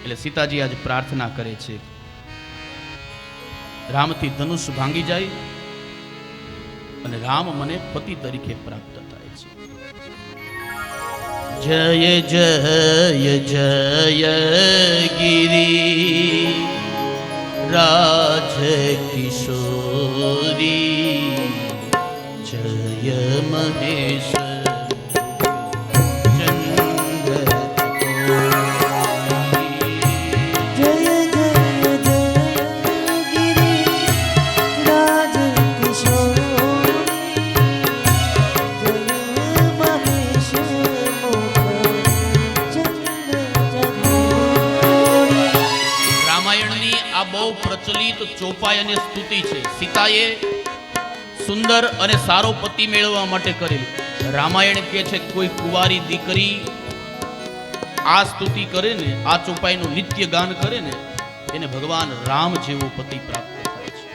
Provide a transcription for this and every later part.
એટલે સીતાજી આજ પ્રાર્થના કરે છે, રામથી ધનુષ ભાંગી જાય અને રામ મને પતિ તરીકે પ્રાપ્ત થાય છે. જય જય જય ગિરી રાજ કિશોરી, જય મહેશ પ્રચલિત ચોપાઈ અને સ્તુતિ છે. સીતાએ સુંદર અને સારો પતિ મેળવવા માટે કરેલી. રામાયણ કહે છે કોઈ કુંવારી દીકરી આ સ્તુતિ કરે ને, આ ચોપાઈનું નિત્ય ગાન કરે ને, એને ભગવાન રામ જેવો પતિ પ્રાપ્ત થાય છે.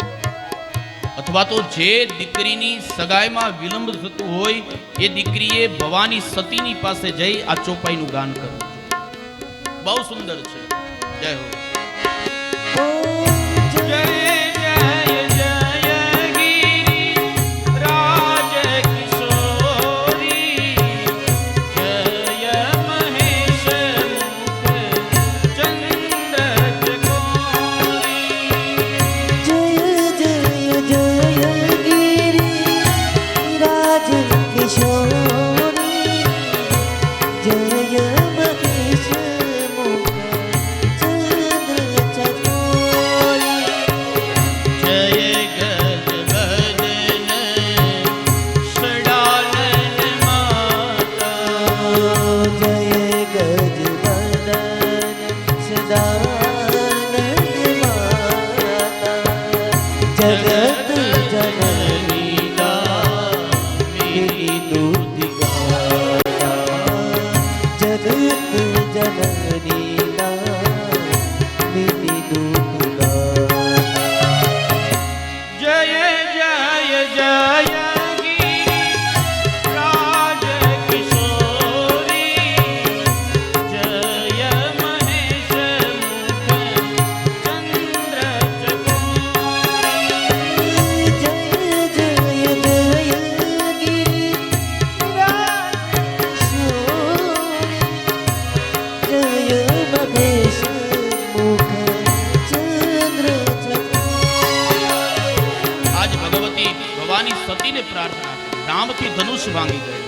અથવા તો જે દીકરીની સગાઈમાં વિલંબ થતું હોય એ દીકરીએ ભવાની સતીની પાસે જઈ આ ચોપાઈનું ગાન કરવું. બહુ સુંદર છે. જય હો. રામથી ધનુષ ભાંગી ગયું.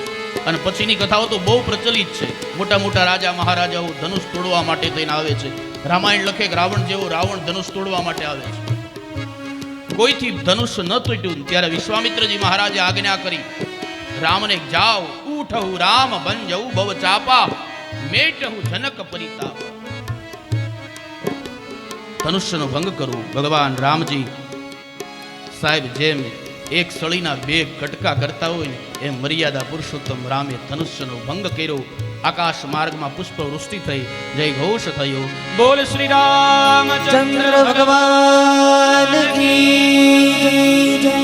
અને પછીની કથાઓ તો બહુ પ્રચલિત છે. મોટા મોટા રાજા મહારાજાઓ ધનુષ તોડવા માટે થઈને આવે છે. રામાયણ લખે કે રાવણ જેવો રાવણ ધનુષ તોડવા માટે આવે છે. કોઈથી ધનુષ ન તૂટ્યું ત્યારે વિશ્વામિત્રજી મહારાજે આજ્ઞા કરી રામને, જાઓ ઉઠહુ રામ બંજઉ ભવ ચાપા મેટહુ જનક પરિતાપ. ધનુષ્યનો ભંગ કરવું. ભગવાન રામજી સાહેબ જેમ એક સળીના બે કટકા કરતા હોય ને એમ મર્યાદા પુરુષોત્તમ રામે ધનુષ્યનો ભંગ કર્યો. આકાશ માર્ગમાં પુષ્પ વૃષ્ટિ થઈ. જય ઘોષ થયો. બોલ શ્રી રામચંદ્ર ભગવાન કી જય.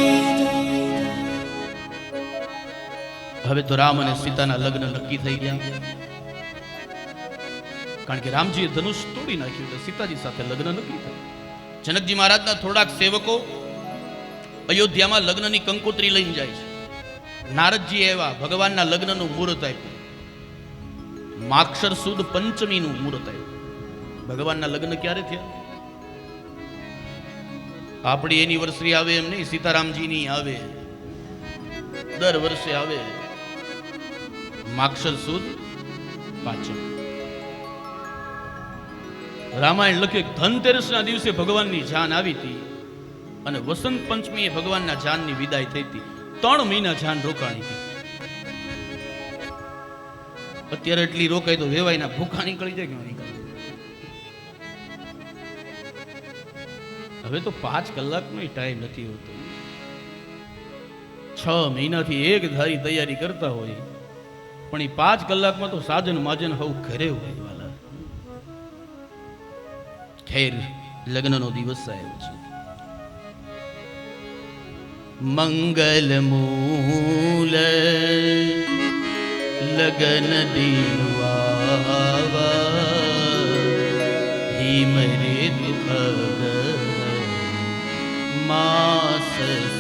હવે તો રામ અને સીતાના લગ્ન નક્કી થઈ ગયા. કારણ કે રામજીએ ધનુષ તોડી નાખ્યું એટલે સીતાજી સાથે લગ્ન નક્કી થયું. જનકજી મહારાજના થોડાક સેવકો અયોધ્યામાં લગ્નની કંકોત્રી લઈને જાય છે. નારદજી એવા ભગવાનના લગ્નનું મુહૂર્ત આપ્યું. માક્ષર સુદ પંચમીનું મુહૂર્ત આવ્યું. ભગવાનના લગ્ન ક્યારે થયા? આપણી એનિવર્સરી આવે એમ નહીં, સીતારામજીની આવે, દર વર્ષે આવે. માક્ષર સુદ પાંચમ. રામાયણ લખે ધનતેરસના દિવસે ભગવાનની જાન આવી હતી અને વસંત પંચમીએ ભગવાનના જાનની વિદાય થઈ હતી. 3 મહિના જાન રોકાણી હતી. અત્યારે એટલી રોકાય તો વેવાઈના ભૂખા નીકળી જાય કે નીકળે. હવે તો 5 કલાકનો ટાઈમ નથી હોતો. 6 મહિનાથી એક ધારી તૈયારી કરતા હોય પણ એ 5 કલાકમાં તો સાજન માજન હવ ઘરે હોય. વાલા ખેર લગ્નનો દિવસ આવ્યો છે. મંગલ મૂલ લગન દીનવા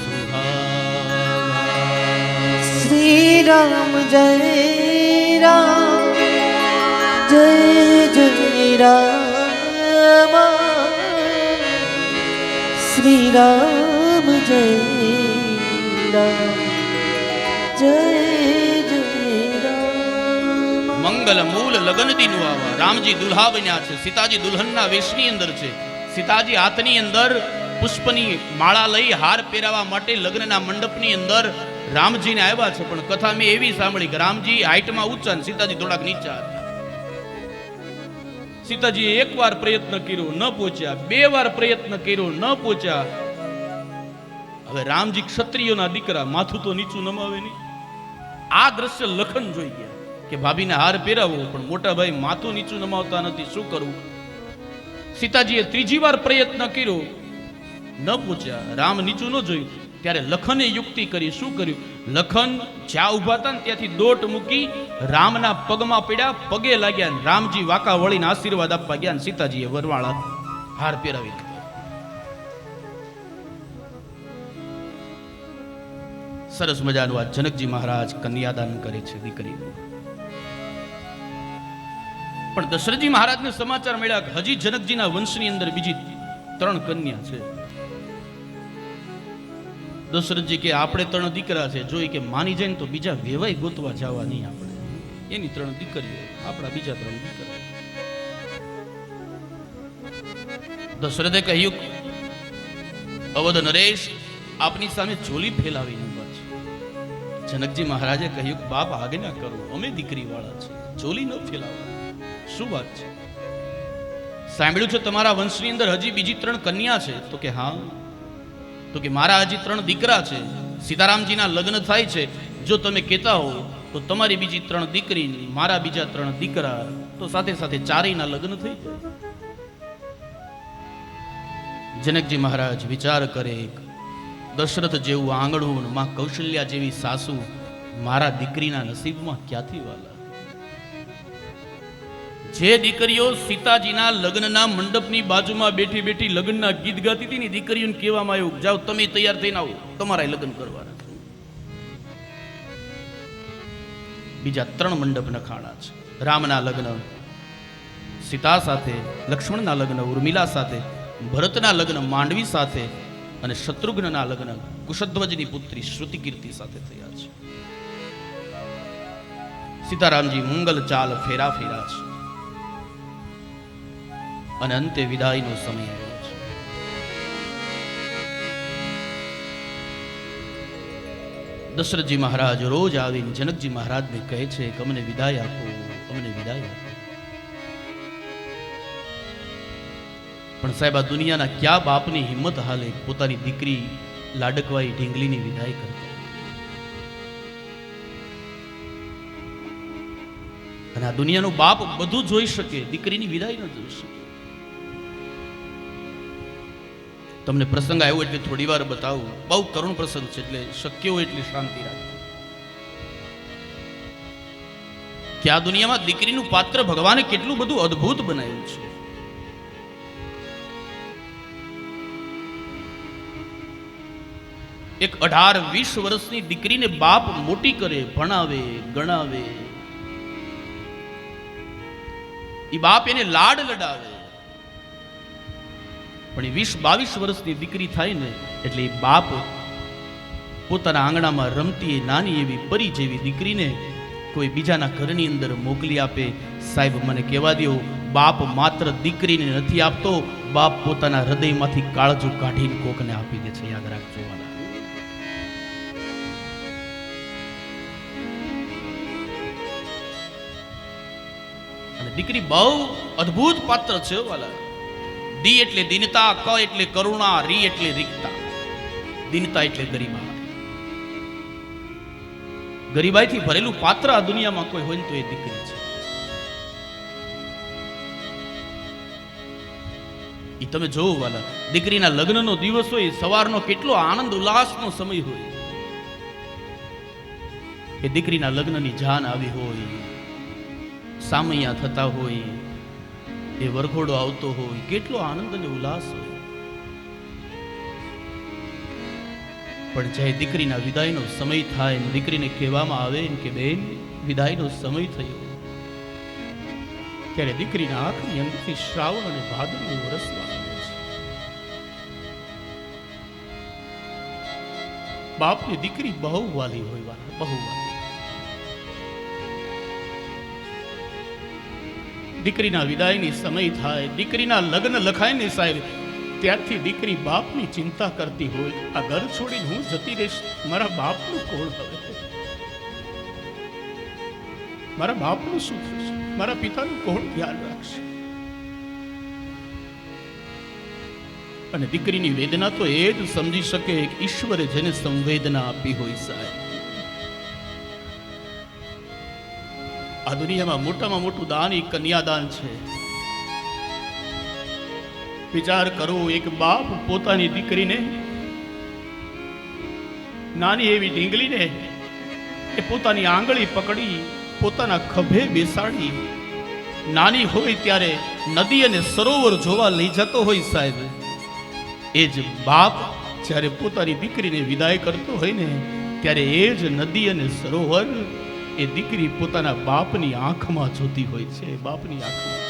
સુહાગા. શ્રી રામ જય રામ જય જય રામ શ્રી રામ જય રામ જય જય રામ. મંગલ મૂલ લગન દિન આવા. રામજી દુલ્હા બન્યા છે, સીતાજી દુલ્હનના વેશની અંદર છે. સીતાજી હાથની અંદર પુષ્પની માળા લઈ હાર પહેરાવા માટે લગ્નના મંડપની અંદર રામજીને આવ્યા છે. પણ કથા મેં એવી સાંભળી કે રામજી હાઈટમાં ઊંચા ને સીતાજી થોડાક નીચા હતા. સીતાજીએ એકવાર પ્રયત્ન કર્યો, ન પહોંચ્યા. બે વાર પ્રયત્ન કર્યો, ન પહોંચ્યા. હવે રામજી ક્ષત્રિયોના દીકરા, માથું તો નીચું નમાવે નહીં. આ દ્રશ્ય લખન જોઈ ગયા કે ભાભીને હાર પહેરાવો, પણ મોટા ભાઈ માથું નીચું નમાવતા નથી, શું કરવું? સીતાજીએ ત્રીજી વાર પ્રયત્ન કર્યો, ન પહોંચ્યા. રામ નીચું ન જોયું. ત્યારે લખને યુક્તિ કરી. શું કર્યું? લખન જ્યાં ઉભા હતા ને ત્યાંથી દોટ મૂકી રામના પગમાં પડ્યા, પગે લાગ્યા. રામજી વાંકા વળીને આશીર્વાદ આપવા ગયા. સીતાજીએ વરવાળા હાર પહેરાવી દીધો. સરસ મજાનું આ જનકજી મહારાજ કન્યાદાન કરે છે દીકરીનું. પણ દશરથજી મહારાજને સમાચાર મળ્યા કે હજી જનકજીના વંશની અંદર બીજી 3 કન્યા છે. દશરથજી કે આપણે 3 દીકરા છે, જોઈ કે માની જાય ને તો બીજા વેવાય ગોતવા જવા નહીં. આપણે એની 3 દીકરીઓ, આપણા બીજા 3 દીકરા. દશરથે કહ્યું, અવધ નરેશ આપની સામે ચોલી ફેલાવીને ઉભા છે. જનકજી મહારાજે કહ્યું, બાપ આજ્ઞા કરો, અમે દીકરી વાળા છે, ચોલી ન ફેલાવો. શું વાત છે? સાંભળ્યું છે તમારા વંશની અંદર હજી બીજી 3 કન્યા છે? તો કે હા. તો કે મારા હજી 3 દીકરા છે, સીતારામજીના લગ્ન થાય છે. જો તમે કહેતા હો તો તમારી બીજી 3 દીકરી, મારા બીજા 3 દીકરા, તો સાથે સાથે 4ના લગ્ન થઈ જાય. જનકજી મહારાજ વિચાર કરે, દશરથ જેવું આંગણું, માં કૌશલ્યા જેવી સાસુ મારા દીકરીના નસીબમાં ક્યાંથી વાલા? જે દીકરીઓ સીતાજીના લગ્નના મંડપની બાજુમાં બેઠી બેઠી લગ્નના ગીત ગાતી હતી ને, દીકરીઓને કહેવામાં આવ્યું, જાઓ તમે તૈયાર થઈને આવો, તમારા લગ્ન કરવાના. બીજા 3 મંડપ નખાણા છે. રામના લગ્ન સીતા સાથે, લક્ષ્મણના લગ્ન ઉર્મિલા સાથે, ભરતના લગ્ન માંડવી સાથે, અને શત્રુઘ્નના લગ્ન કુશધ્વજની પુત્રી શ્રુતિકીર્તિ સાથે થયા છે. સીતારામજી મંગલ ચાલ ફેરા ફેરા છે, અને અંતે વિદાયનો સમય આવ્યો છે. દશરથજી મહારાજ રોજ આવીને જનકજી મહારાજને કહે છે કે અમને વિદાય આપો, અમને વિદાય આપો. પણ સાહેબ, આ દુનિયાના ક્યાં બાપની હિંમત હાલે પોતાની દીકરી લાડકવાઈ ઢીંગલીની વિદાય કરતા? અને આ દુનિયાનો બાપ બધું જોઈ શકે, દીકરીની વિદાય ન જોઈ શકે. તમને પ્રસંગ આવ્યો એટલે થોડી વાર બતાવું. બહુ કરુણ પ્રસંગ છે, એટલે શક્ય હોય એટલી શાંતિ રાખજો. કે આ દુનિયામાં દીકરીનું પાત્ર ભગવાને કેટલું બધું અદ્ભુત બનાવ્યું છે. એક 18-20 વર્ષની દીકરીને બાપ મોટી કરે, ભણાવે, ગણાવે. એ બાપ એને લાડ લડાવે. પણ એ 20-22 વર્ષની દીકરી થાય ને એટલે એ બાપ પોતાના આંગણામાં રમતી નાની એવી પરી જેવી દીકરીને કોઈ બીજાના ઘરની અંદર મોકલી આપે. સાહેબ, મને કહેવા દો, બાપ માત્ર દીકરીને નથી આપતો, બાપ પોતાના હૃદયમાંથી કાળજું કાઢીને કોકને આપી દે છે. યાદ રાખજો. અને દીકરી બહુ અદ્ભુત પાત્ર છે વાલા. દી એટલે દીનતા, ક એટલે કરુણા, રી એટલે રીકતા. દીનતા એટલે ગરીબા. ગરીબાઈથી ભરેલું પાત્ર આ દુનિયામાં કોઈ હોય ને તો એ દીકરી છે. એ તમે જોવો વાલા, દીકરીના લગ્નનો દિવસ હોય, સવારનો કેટલો આનંદ ઉલ્લાસનો સમય હોય. એ દીકરીના લગ્નની જાન આવી હોય, સામૈયા થતા હોય, એ વરઘોડો આવતો હોય, કેટલો આનંદ અને ઉલ્લાસ હોય. પણ જ્યારે દીકરીના વિદાયનો સમય થાય ને દીકરીને કહેવામાં આવે કે બેન વિદાયનો સમય થયો, ત્યારે દીકરીના આંખની અંદરથી શ્રાવણ અને ભાદરવું વરસવા લાગે છે. બાપની દીકરી બહુ વાલી હોય, બહુ વાલી. દીકરીના વિદાયની સમય થાય, દીકરીના લગ્ન લખાય ને સાહેબ, ત્યારથી દીકરી બાપની ચિંતા કરતી હોય, આ ઘર છોડીને હું જતી રહીશ, મારા બાપનું કોણ હવે, મારા બાપનું શું થશે, મારા પિતાનું કોણ ધ્યાન રાખશે. અને દીકરીની વેદના તો એ જ સમજી શકે કે ઈશ્વરે જેને સંવેદના આપી હોય સાહેબ. આ દુનિયામાં મોટામાં મોટું દાન એ કન્યાદાન છે. વિચાર કરો, એક બાપ પોતાની દીકરીને, નાની એવી ઢીંગલીને એ પોતાની આંગળી પકડી પોતાના ખભે બેસાડી નાની હોય ત્યારે નદી અને સરોવર જોવા લઈ જતો હોય સાહેબ. એ જ બાપ જ્યારે પોતાની દીકરીને વિદાય કરતો હોય ને, ત્યારે એ જ નદી અને સરોવર એ દીકરી પોતાના બાપની આંખમાં જોતી હોય છે, બાપની આંખમાં.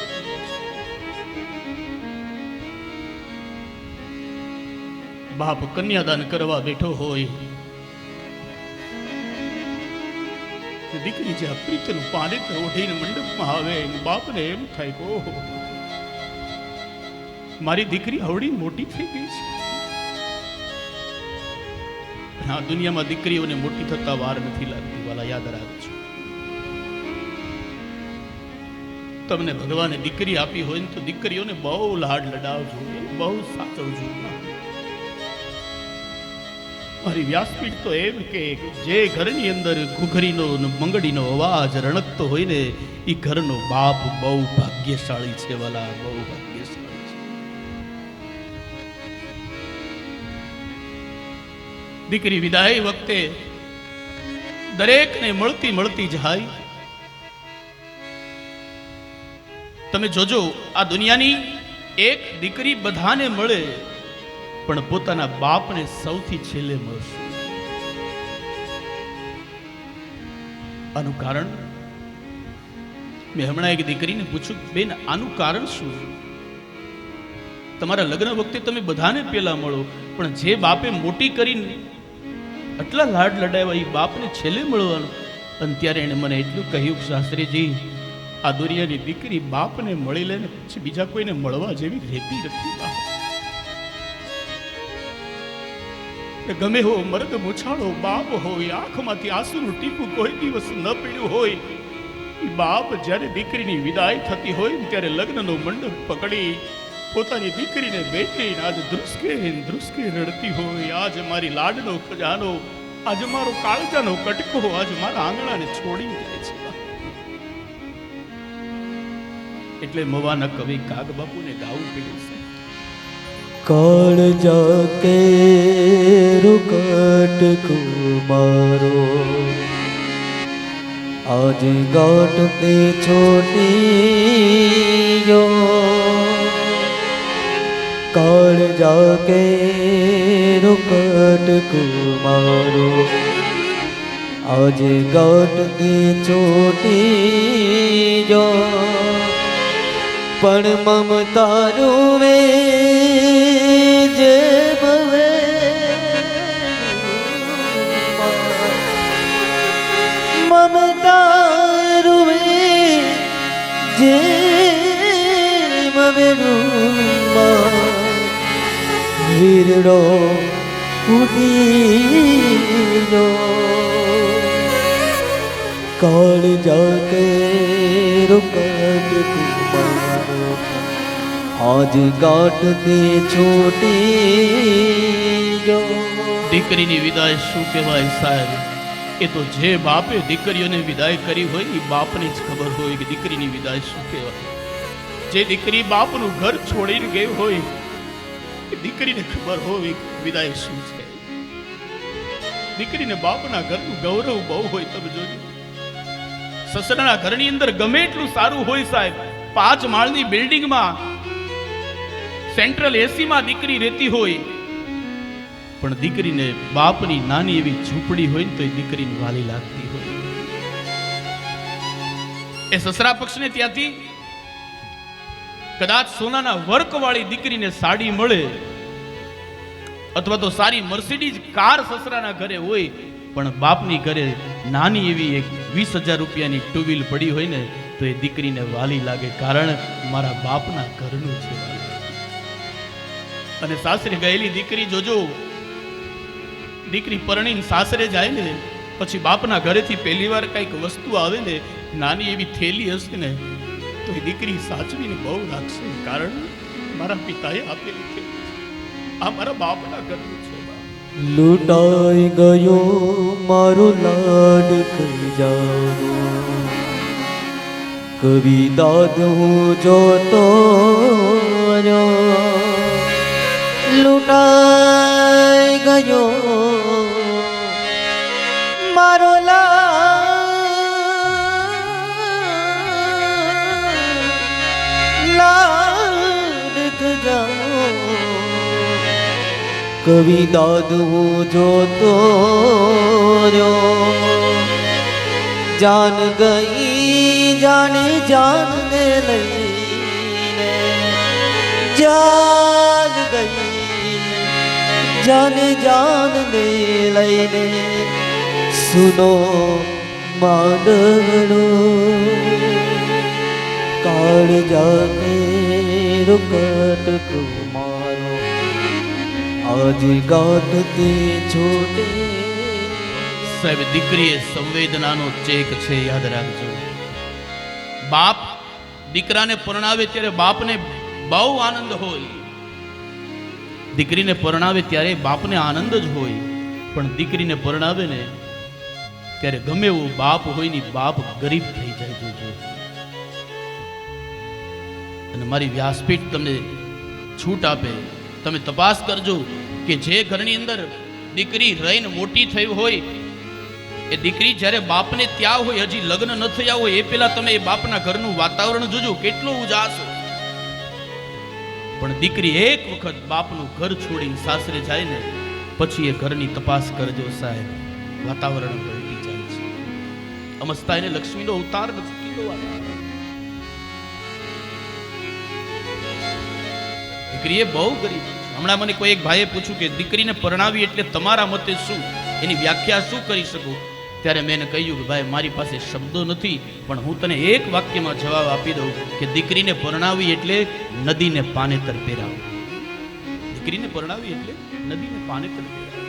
બાપ કન્યાદાન કરવા બેઠો હોય, દીકરી જે પ્રીતનું પારિત ઓઢીને મંડપમાં આવે, બાપને એમ થાય કે ઓહો, મારી દીકરી આવડી મોટી થઈ ગઈ છે. આ દુનિયામાં દીકરીઓને મોટી થતા વાર નથી લાગતી, વાલા યાદ રાખજો. તમને ભગવાને દીકરી આપી હોય ને તો દીકરીઓને બહુ લાડ લડાવજો, બહુ સાચવજો. મારી વ્યાસપીઠ તો એમ કે જે ઘરની અંદર ઘૂઘરીનો મંગડીનો અવાજ રણકતો હોય ને, એ ઘરનો બાપ બહુ ભાગ્યશાળી છે, વાલા બહુ ભાગ્યશાળી છે. દીકરી વિદાય વખતે દરેકને મળતી મળતી જાય. તમે જોજો, આ દુનિયાની એક દીકરી બધાને મળે, પણ પોતાના બાપને સૌથી છેલ્લે મળશે. આનું કારણ મેં હમણાં એક દીકરીને પૂછ્યું, બેન આનું કારણ શું છે? તમારા લગ્ન વખતે તમે બધાને પેલા મળો, પણ જે બાપે મોટી કરીને આટલા લાડ લડાવ્યા એ બાપને છેલ્લે મળવાનું. અને ત્યારે એને મને એટલું કહ્યું, શાસ્ત્રીજી આ દુનિયાની દીકરી બાપને મળી લે ને પછી બીજા કોઈને મળવા જેવી રહેતી નથી. ગમે હો મર્દ મુછાળો બાપ હોય, આંખમાંથી આંસુનું ટીપું કોઈ દિવસ ન પીડ્યું હોય, એ બાપ જ્યારે દીકરીની વિદાય થતી હોય ત્યારે લગ્નનો મંડપ પકડી પોતાની દીકરીને બેટીને આજ ધ્રુસકે રડતી હોય, આજ મારી લાડનો ખજાનો, આજ મારો કાળજાનો કટકો આજ મારા આંગણાને છોડી જાય છે. એટલે મવાના કવિ કાગ બાપુને ગાવું પડ્યું છે, કાળજા કે रुकट कुमारो आज गाट पे छोटी काळजा के रुकट कुमारो आज गाट पे छोटी पण ममता रुवे जे भवे ममता रुवे जे भवे वीरड़ो उठीनो काळजा के रुकट कुमारो आज गाट ते छोटी દીકરીની વિદાય શું કહેવાય સાહેબ? એ તો જે બાપે દીકરીઓને વિદાય કરી હોય એ બાપને જ ખબર હોય કે દીકરીની વિદાય શું કહેવાય. જે દીકરી બાપનું ઘર છોડીને ગઈ હોય એ દીકરીને ખબર હોય વિદાય શું છે. દીકરીને બાપના ઘરનું ગૌરવ બહુ હોય. તમે જોજો, સસરાના ઘરની અંદર ગમે એટલું સારું હોય સાહેબ, 5 માળની બિલ્ડિંગમાં સેન્ટ્રલ એસી માં દીકરી રહેતી હોય, પણ દીકરીને બાપની નાની એવી ઝૂંપડી હોય ને તો એ દીકરીને વાલી લાગતી હોય. એ સસરા પક્ષને ત્યાંથી કદાચ સોનાના વર્કવાળી દીકરીને સાડી મળે અથવા તો સારી મર્સિડીઝ કાર સસરાના ઘરે હોય, પણ બાપની ઘરે નાની એવી એક 20,000 રૂપિયાની ટુ વ્હીલ પડી હોય ને તો એ દીકરીને વાલી લાગે, કારણ મારા બાપના ઘરનું છે. અને સાસરે ગયેલી દીકરી જોજો, દીકરી પરણીને સાસરે જાય ને પછી બાપના ઘરેથી પહેલી વાર કઈક વસ્તુ આવે ને, નાની એવી થેલી હશે ને તો એ દીકરી સાચવીને બહુ રાખશે, કારણ મારા પિતાએ આપેલી થેલી છે, આ મારા બાપના ઘરનું છે. લૂંટાઈ ગયો મારો લાડ ખજાનો, કવિ દાદ હું જોતો રહ્યો. લૂંટાઈ ગયો મારો લાડ ખજાનો, કવિ દાદ હું જોતો રહ્યો. જાન ગઈ જાને જાનને લઈને, જાન ગઈ જાને જાનને લઈને, સુનો માંડણો કાળ જાતે રૂકટ મારો, આજ ગાંઠતી છોટે. સાહેબ, દીકરી એ સંવેદનાનો ચેક છે, યાદ રાખજો. બાપ દીકરાને પરણાવે ત્યારે બાપને બહુ આનંદ હોય, દીકરીને પરણાવે ત્યારે બાપને આનંદ જ હોય, પણ દીકરીને પરણાવે ને ત્યારે ગમે એવો બાપ હોય ને બાપ ગરીબ થઈ જાય. જોજો. અને મારી વ્યાસપીઠ તમને છૂટ આપે, તમે તપાસ કરજો કે જે ઘરની અંદર દીકરી રહીને મોટી થઈ હોય, એ દીકરી જ્યારે બાપને ત્યાં હોય, હજી લગ્ન ન થયા હોય, એ પેલા તમે એ બાપના ઘરનું વાતાવરણ જોજો કેટલું ઉજાસ હોય. પણ દીકરી એક વખત બાપનું ઘર છોડીને સાસરે જાય ને પછી એ ઘરની તપાસ કરજો સાહેબ, વાતાવરણ પલટી જાય છે. અમસ્તા એને લક્ષ્મીનો અવતાર નથી કીધો. દીકરી એ બહુ ગરીબ. હમણાં મને કોઈ એક ભાઈએ પૂછ્યું કે દીકરીને પરણાવી એટલે તમારા મતે શું, એની વ્યાખ્યા શું કરી શકું? ત્યારે મેં એને કહ્યું કે ભાઈ, મારી પાસે શબ્દો નથી, પણ હું તને એક વાક્યમાં જવાબ આપી દઉં કે દીકરીને પરણાવી એટલે નદીને પાનેતર પહેરાવી. દીકરીને પરણાવી એટલે નદીને પાનેતર પહેરાવી.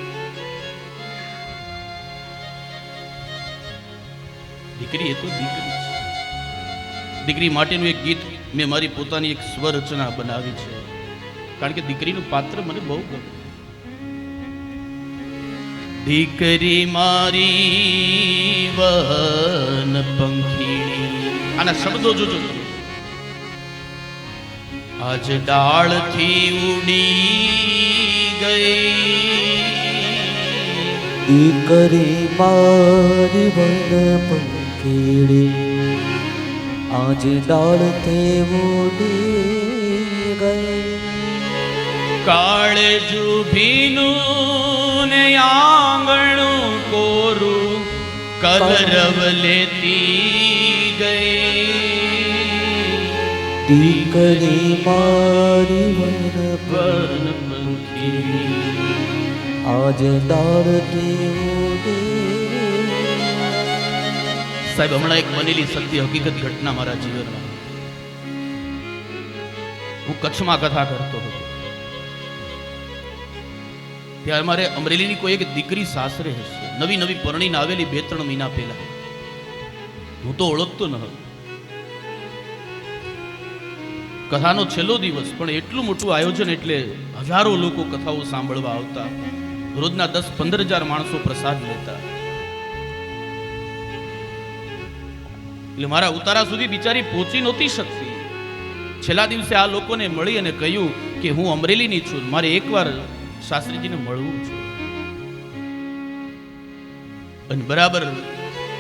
દીકરી એ તો દીકરી છે. દીકરી માટેનું એક ગીત મેં મારી પોતાની એક સ્વર રચના બનાવી છે, કારણ કે દીકરીનું પાત્ર મને બહુ ગમે. દીકરી મારી વન પંખીણી, આના શબ્દો જોજો. આજ ડાળથી ઉડી ગઈ, દીકરી મારી વન પંખીણી, આજ ડાળથી ઉડી ગઈ. કાળજુ ભીનું ને આંગણું કોરું કલરવ લેતી ગઈ. દીકરી મારી વન પંખીણી, આજ ડાળથી ઉડી. સાહેબ, હમણાં એક બનેલી સત્ય હકીકત ઘટના મારા જીવનમાં. હું કચ્છમાં કથા કરતો હતો, ત્યારે અમારે અમરેલીની કોઈ એક દીકરી સાસરે હશે, નવી નવી પરણીને આવેલી 2-3 મહિના પહેલા. હું તો ઓળખતો ન હતો. કથાનો છેલ્લો દિવસ, પણ એટલું મોટું આયોજન એટલે હજારો લોકો કથાઓ સાંભળવા આવતા, રોજના 10-15 હજાર માણસો પ્રસાદ લેતા. એટલે મારા ઉતારા સુધી બિચારી પહોંચી નહોતી શકતી. છેલ્લા દિવસે આ લોકોને મળી અને કહ્યું કે હું અમરેલીની છું, મારે એકવાર શાસ્ત્રીજીને મળવું છે. અને બરાબર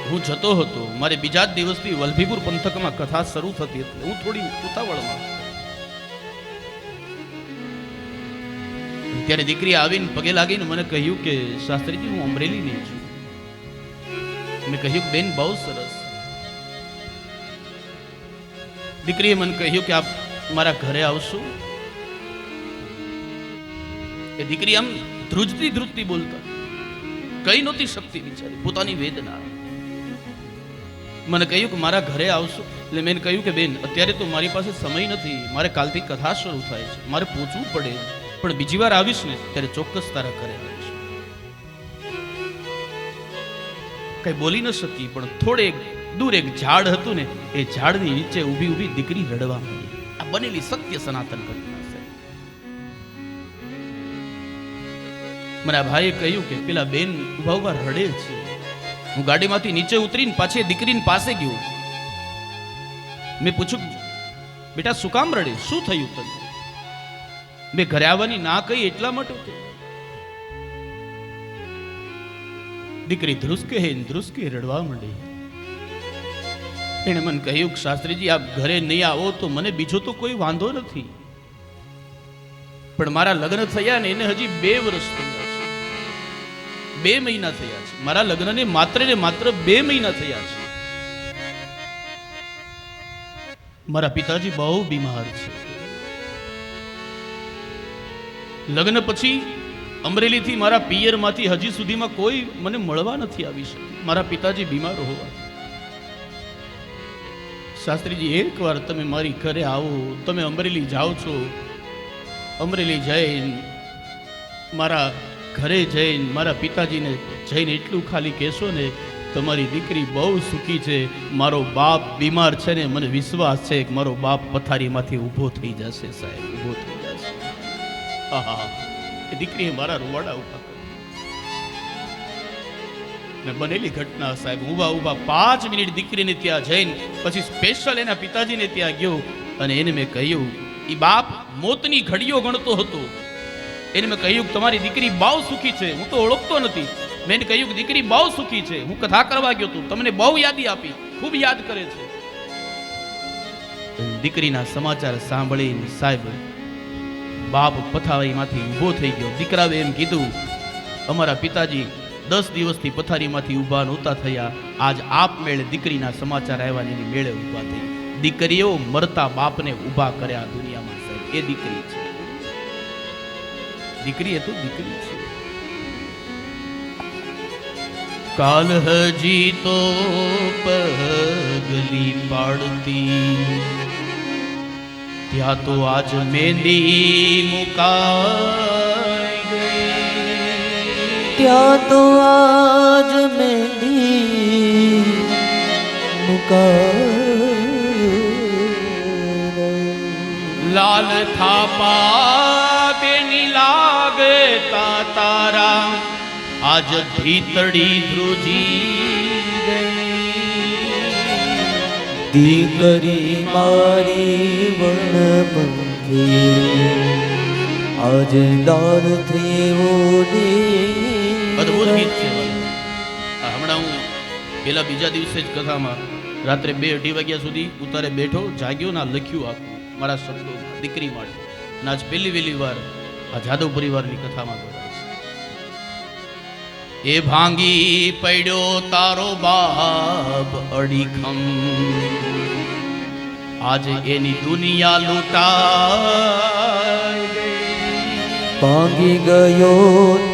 હું જતો હતો, મારે બીજા જ દિવસથી વલભીપુર પંથકમાં કથા શરૂ થતી, એટલે હું થોડી ઉતાવળમાં. ત્યારે દીકરી આવીને પગે લાગીને મને કહ્યું કે શાસ્ત્રીજી હું અમરેલીની છું. મેં કહ્યું બેન બહુ સરસ. દીકરીએ મને કહ્યું કે આપ મારા ઘરે આવશો. એ દીકરી આમ ધ્રુજતી ધ્રુજતી બોલતા, કઈ નહોતી શકતી બિચારી પોતાની વેદના. મને કહ્યું કે મારા ઘરે આવશો. એટલે મેં કહ્યું કે બેન અત્યારે તો મારી પાસે સમય નથી, મારે કાલથી કથા શરૂ થાય છે, મારે પહોંચવું પડે, પણ બીજી વાર આવીશ ને ત્યારે ચોક્કસ તારા ઘરે આવીશ. કઈ બોલી ન શકી, પણ થોડે દૂર એક ઝાડ હતું ને, એ ઝાડની નીચે ઊભી ઊભી દીકરી રડવા માંડી. આ બનેલી સત્ય સનાતન ઘટના છે. મને આ ભાઈએ કહ્યું કે પેલા બેન ઉભા ઉભા રડે છે. હું ગાડીમાંથી નીચે ઉતરીને પાછી દીકરીની પાસે ગયો. મેં પૂછ્યું બેટા શું કામ રડે, શું થયું તને? મેં ઘરે આવવાની ના કહી એટલા માટે. દીકરી ધ્રુસકે રડવા માંડી. એને મને કહ્યું કે શાસ્ત્રીજી આપ ઘરે નહીં આવો તો મને બીજો તો કોઈ વાંધો નથી, પણ મારા લગ્ન થયા ને એને હજી 2 વર્ષ થયા છે, 2 મહિના થયા છે. મારા લગ્નને માત્ર ને માત્ર 2 મહિના થયા છે. મારા પિતાજી બહુ બીમાર છે. લગ્ન પછી અમરેલીથી મારા પિયરમાંથી હજી સુધીમાં કોઈ મને મળવા નથી આવી શક્યું, મારા પિતાજી બીમાર હોવા. શાસ્ત્રીજી એકવાર તમે મારી ઘરે આવો, તમે અમરેલી જાઓ છો, અમરેલી જઈને મારા ઘરે જઈને મારા પિતાજીને જઈને એટલું ખાલી કહેશો ને, તમારી દીકરી બહુ સુખી છે, મારો બાપ બીમાર છે ને મને વિશ્વાસ છે કે મારો બાપ પથારીમાંથી ઊભો થઈ જશે સાહેબ, ઊભો થઈ જશે. આહા, એ દીકરીએ મારા રૂવાડા ઉભા ને બનેલી ઘટના સાહેબ. ઊભા 5 મિનિટ દીકરીને ત્યાં જઈને પછી સ્પેશિયલ એના પિતાજીને ત્યાં ગયો અને એને મેં કહ્યું, એ બાપ મોતની ઘડીઓ ગણતો હતો. એને મેં કહ્યું તમારી દીકરી બહુ સુખી છે. હું તો ઓળખતો નથી. મેં કહ્યું કે દીકરી બહુ સુખી છે, હું કથા કરવા ગયો હતો, તમને બહુ યાદી આપી, ખૂબ યાદ કરે છે. દીકરીના સમાચાર સાંભળીને સાહેબ બાપ પથારીમાંથી ઊભો થઈ ગયો. દીકરાએ એમ કીધું અમારા પિતાજી 10 દિવસથી પથારીમાંથી ઊભા નહોતા થયા, આજ આપમેળે દીકરીના સમાચાર આવ્યા એની મેળે ઊભા થઈ. દીકરીઓ મરતા બાપને ઊભા કર્યા દુનિયામાં સાહેબ. એ દીકરી છે, દીકરી એ તો દીકરી છે. કાલ હજી તો પગલી પાડતી, ત્યાં તો આજ મહેંદી મુકાઈ ગઈ, ત્યાં તો આજ મહેંદી મુકાઈ. લાલ થાપા બેની લાગતા તારા, આજ ભીતડી ધ્રુજી ગઈ. દીકરી મારી વનપંખી, આજે દાન થયો ને. અદ્ભુત ગીત છે. હમણાં હું પેલા બીજા દિવસે જ કથામાં રાત્રે 2-2:30 વાગ્યા સુધી ઉતારે બેઠો, જાગ્યો ના લખ્યું આખું મારા શબ્દો દીકરી માટે. અને આજ પહેલી વાર આ જાદવ પરિવારની કથામાં ગવાય છે. એ ભાંગી પડ્યો તારો બાપ અડીખમ, આજે એની દુનિયા લૂંટાઈ ગઈ. ભાંગી ગયો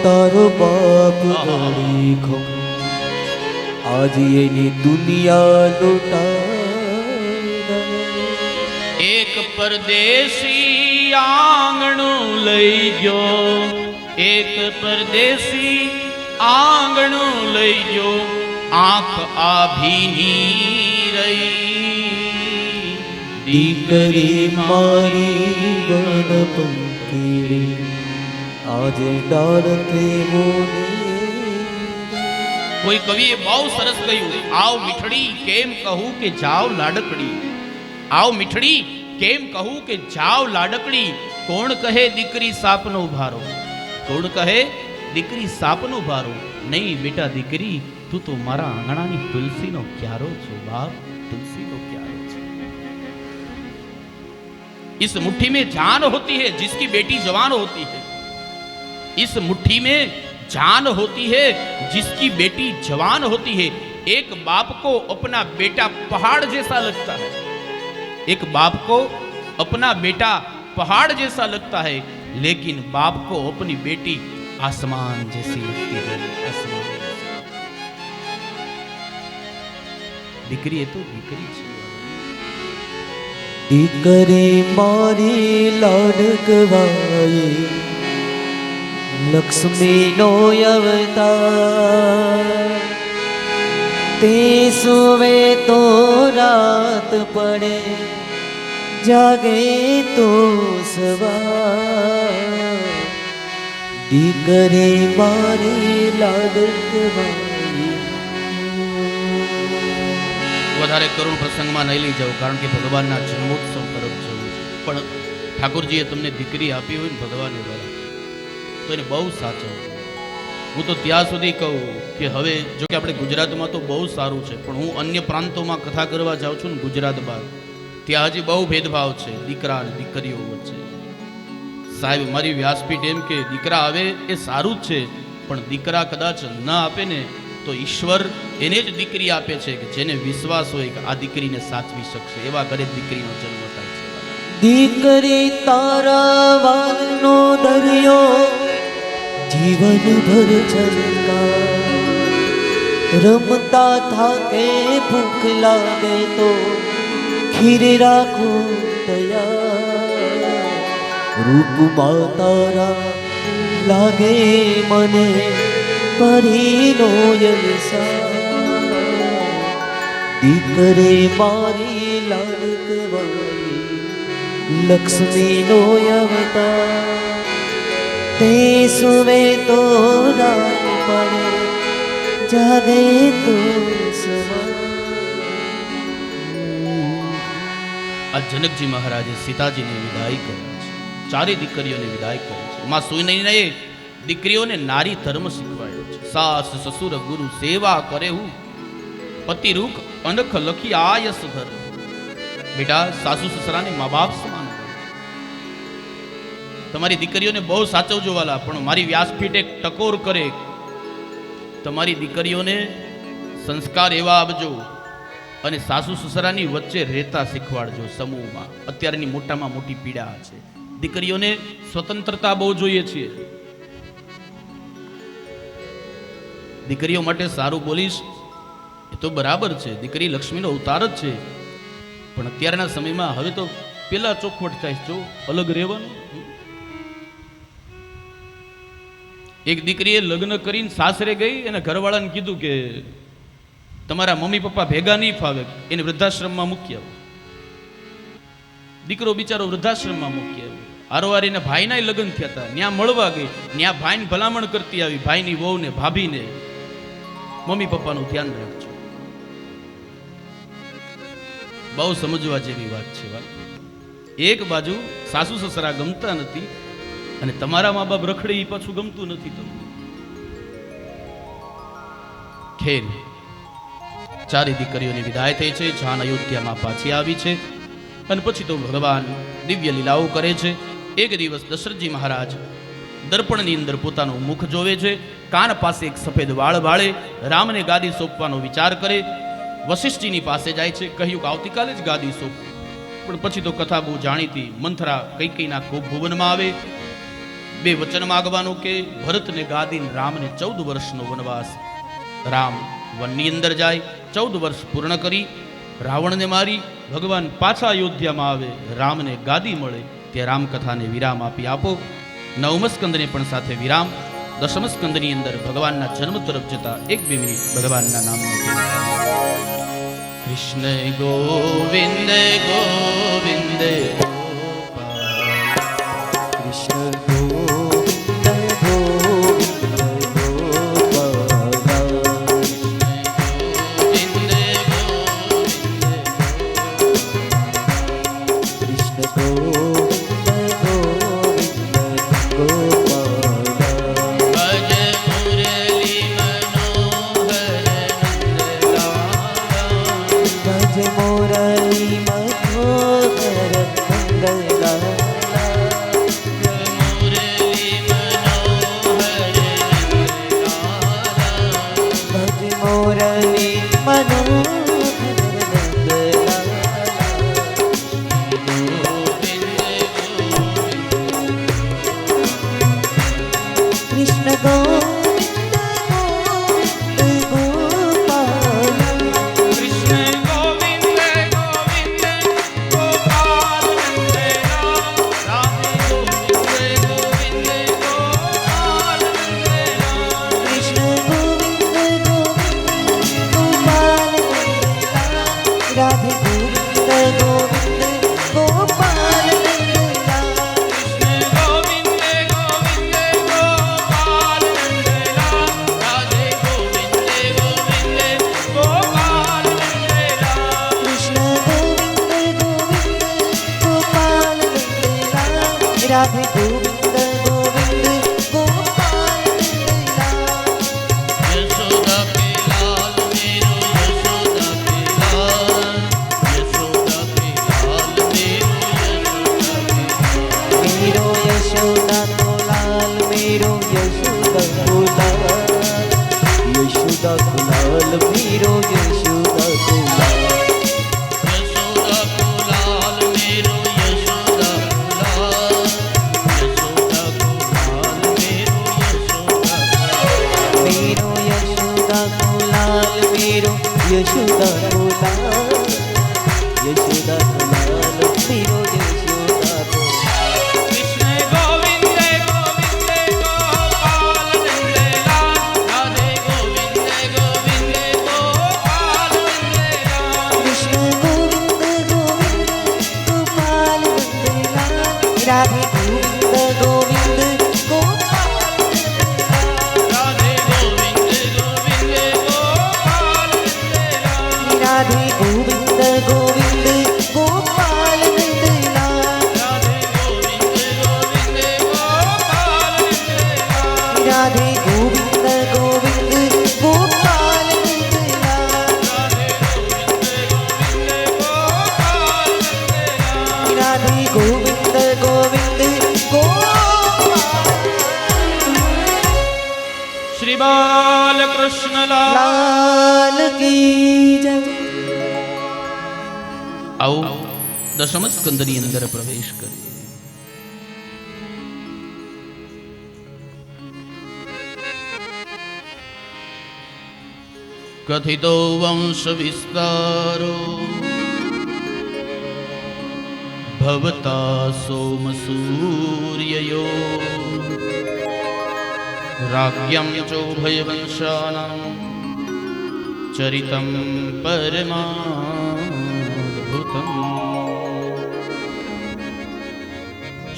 તારો બાપ અડીખમ, આજે એની દુનિયા લૂંટાઈ ગઈ. એક પરદેશી આંગણું લઈ ગયો, એક પરદેશી આંગણું લઈ ગયો, આંખ આભીની રહી. દીકરી મારી વનપંખી, આજે ડાળ થયો ને. કોઈ કવિએ બહુ સરસ કહ્યું, આવ મીઠડી કેમ કહું કે જાવ લાડકડી, આવ મીઠડી કેમ કહું કે જાવ લાડકડી. કોણ કહે દીકરી સાપનો ભારો, કોણ કહે દીકરી સાપનો ભારો. નહીં બેટા દીકરી, તું તો મારા આંગણાની તુલસીનો ક્યારો છો બાપ, તુલસીનો ક્યારો છો. इस मुट्ठी में जान होती है जिसकी बेटी जवान होती है. इस मुट्ठी में जान होती है, जिसकी बेटी जवान होती है। एक बाप को अपना बेटा पहाड़ जैसा लगता है, एक बाप को अपना बेटा पहाड़ जैसा लगता है, लेकिन बाप को अपनी बेटी आसमान जैसी लगती है। आसमान दीकरी है तो दीकरी छे। દીકરી મારી લાડકવાઈ લક્ષ્મીનો અવતાર તે સુવે તો રાત પડે જાગે તો સવાર દીકરી મારી લાડકવાઈ વધારે કરુણ પ્રસંગમાં નહીં લઈ જાઉં, કારણ કે ભગવાનના જન્મોત્સવ તરફ જવું છે. પણ ઠાકોરજીએ તમને દીકરી આપી હોય ને ભગવાને વાળા, તો એને બહુ સાચવજો. હું તો ત્યાં સુધી કહું કે હવે જો કે આપણે ગુજરાતમાં તો બહુ સારું છે, પણ હું અન્ય પ્રાંતોમાં કથા કરવા જાઉં છું ને ગુજરાત બહાર, ત્યાં હજી બહુ ભેદભાવ છે દીકરા અને દીકરીઓ વચ્ચે. સાહેબ મારી વ્યાસપીઠ એમ કે દીકરા આવે એ સારું જ છે, પણ દીકરા કદાચ ન આપે ને તો ઈશ્વર એને જ દીકરી આપે છે કે જેને વિશ્વાસ હોય કે આ દીકરીને સાચવી શકશે, એવા ઘરે દીકરીનો જન્મ થાય છે. દીકરી તારા વાલનો દરિયો જીવનભર છલકા રમતા થાકે ભૂખ લાગે તો ખીર રાખો તૈયાર રૂપમાં તારા લાગે મને પરીનો યલસા દીકરે મારી લાડકવાઈ લક્ષ્મીનો અવતાર તે સુવે તો રાત પડે જાગે તો સવાર. આ જનકજી મહારાજે સીતાજીને વિદાય કર્યા છે, ચારે દીકરીઓને વિદાય કરી છે. માં સુનૈનાએ દીકરીઓને નારી ધર્મ શીખવાડ્યો છે. સાસ સસુર ગુરુ સેવા કરે હું પતિ રૂખ અનખ લખી આયસ ધર. બેટા સાસુ સસરાને મા બાપ સમાન ગણો. તમારી દીકરીઓને બહુ સાચવજો વાલા, પણ મારી વ્યાસપીઠ એક ટકોર કરે, તમારી દીકરીઓને સંસ્કાર એવા આપજો અને સાસુ સસરાની વચ્ચે રહેતા શીખવાડજો સમૂહમાં. અત્યારની મોટામાં મોટી પીડા છે, દીકરીઓને સ્વતંત્રતા બહુ જોઈએ છે. દીકરીઓ માટે સારું બોલીશ એ તો બરાબર છે, દીકરી લક્ષ્મીનો અવતાર જ છે, પણ અત્યારના સમયમાં હવે તો પેલા ચોખવટ થાય જો અલગ રહેવાનું. એક દીકરીએ લગ્ન કરીને સાસરે ગઈ અને ઘરવાળાને કીધું કે તમારા મમ્મી પપ્પા ભેગા નહીં ફાવે, એને વૃદ્ધાશ્રમમાં મૂકી આવો. દીકરો બિચારો વૃદ્ધાશ્રમમાં મૂકી આવ્યો. આરોવારીના ભાઈના લગ્ન થયા હતા, ત્યાં મળવા ગઈ, ત્યાં ભાઈને ભલામણ કરતી આવી, ભાઈની વહુને ભાભીને, મમ્મી પપ્પાનું ધ્યાન રાખજો. બહુ સમજવા જેવી વાત છે. એક બાજુ સાસુ સસરા ગમતા નથી અને તમારા મા બાપ રખડે એ પાછું ગમતું નથી તમને. ખેર ચારે દીકરીઓની વિદાય થઈ છે, જાન અયોધ્યામાં પાછી આવી છે અને પછી તો ભગવાન દિવ્ય લીલાઓ કરે છે. એક દિવસ દશરથજી મહારાજ દર્પણની અંદર પોતાનું મુખ જોવે છે, કાન પાસે એક સફેદ વાળ વાળે રામને ગાદી સોંપવાનો વિચાર કરે. વશિષ્ઠજીની પાસે જાય છે, કહ્યું કે આવતીકાલે જ ગાદી સોંપો. પણ પછી તો કથા બહુ જાણીતી, મંથરા કૈકેયીના કોપ ભુવનમાં આવે, બે વચન માગવાનું કે ભરતને ગાદીને રામને 14 વર્ષનો વનવાસ. રામ વનની અંદર જાય, 14 વર્ષ પૂર્ણ કરી રાવણને મારી ભગવાન પાછા અયોધ્યામાં આવે, રામને ગાદી મળે. તે રામકથાને વિરામ આપી આપો. 9મ સ્કંદને પણ સાથે વિરામ. 10મ સ્કંદની અંદર ભગવાનના જન્મ તરફ જતા 1-2 મિનિટ ભગવાનના નામનો કૃષ્ણ ગોવિંદ ગોવિંદ કૃષ્ણ ગોવિંદ ગોવિંદ કૃષ્ણ ગોવિંદ ગોપાલ ભજ મુરલી મનોહર નંદલાલા. ભજ મોરલી મનોહર રાધે ગોવિંદ ગોવિંદ ગોપાલ નંદલાલ યશોદા કે લાલ મેરો યશોદા કે લાલ યશોદા કે લાલ મેરો યશોદા કે લાલ મેરો યશોદા કો લાલ યશોદા કો લાલ મેરો યશોદા કો લાલ યશોદા કો લાલ મેરો યશોદા કો લાલ યશોદા કો લાલ મેરો યશોદા કો લાલ મેરો યશોદા કો લાલ મેરો યશોદા કો લાલ યશોદા કો લાલ મેરો યશોદા કો કૃષ્ણ ગોવિંદ ગોવિંદ ગોપાલ નંદલાલ રાધે ગોવિંદ ગોવિંદ ગોપાલ નંદલાલ કૃષ્ણ ગોવિંદ ગોવિંદ ગોપાલ નંદલાલ રાધે ગોવિંદ ગોવિંદ ગોપાલ રાધે ગોવિંદ ગોવિંદ ગોપાલ નંદલાલ રાધે ગોવિંદ ગોવિંદ ગોપાલ નંદલાલ રાધે ગોવિંદ ગોવિંદ ગોપાલ નંદલાલ રાધે ગોવિંદ ગોવિંદ ગોપાલ નંદલાલ રાધે ગોવિંદ ગોવિંદ ગોપાલ શ્રી બાલકૃષ્ણલાલ લાલ કી જય આવો દશમ સ્કંદની અંદર પ્રવેશ કરીએ. કથિતો વંશ વિસ્તારો ભવતા સોમ સૂર્યયો રાજ્યમ ચોભયવંશાનાં ચરિતમ પરમાદ્ભુતમ.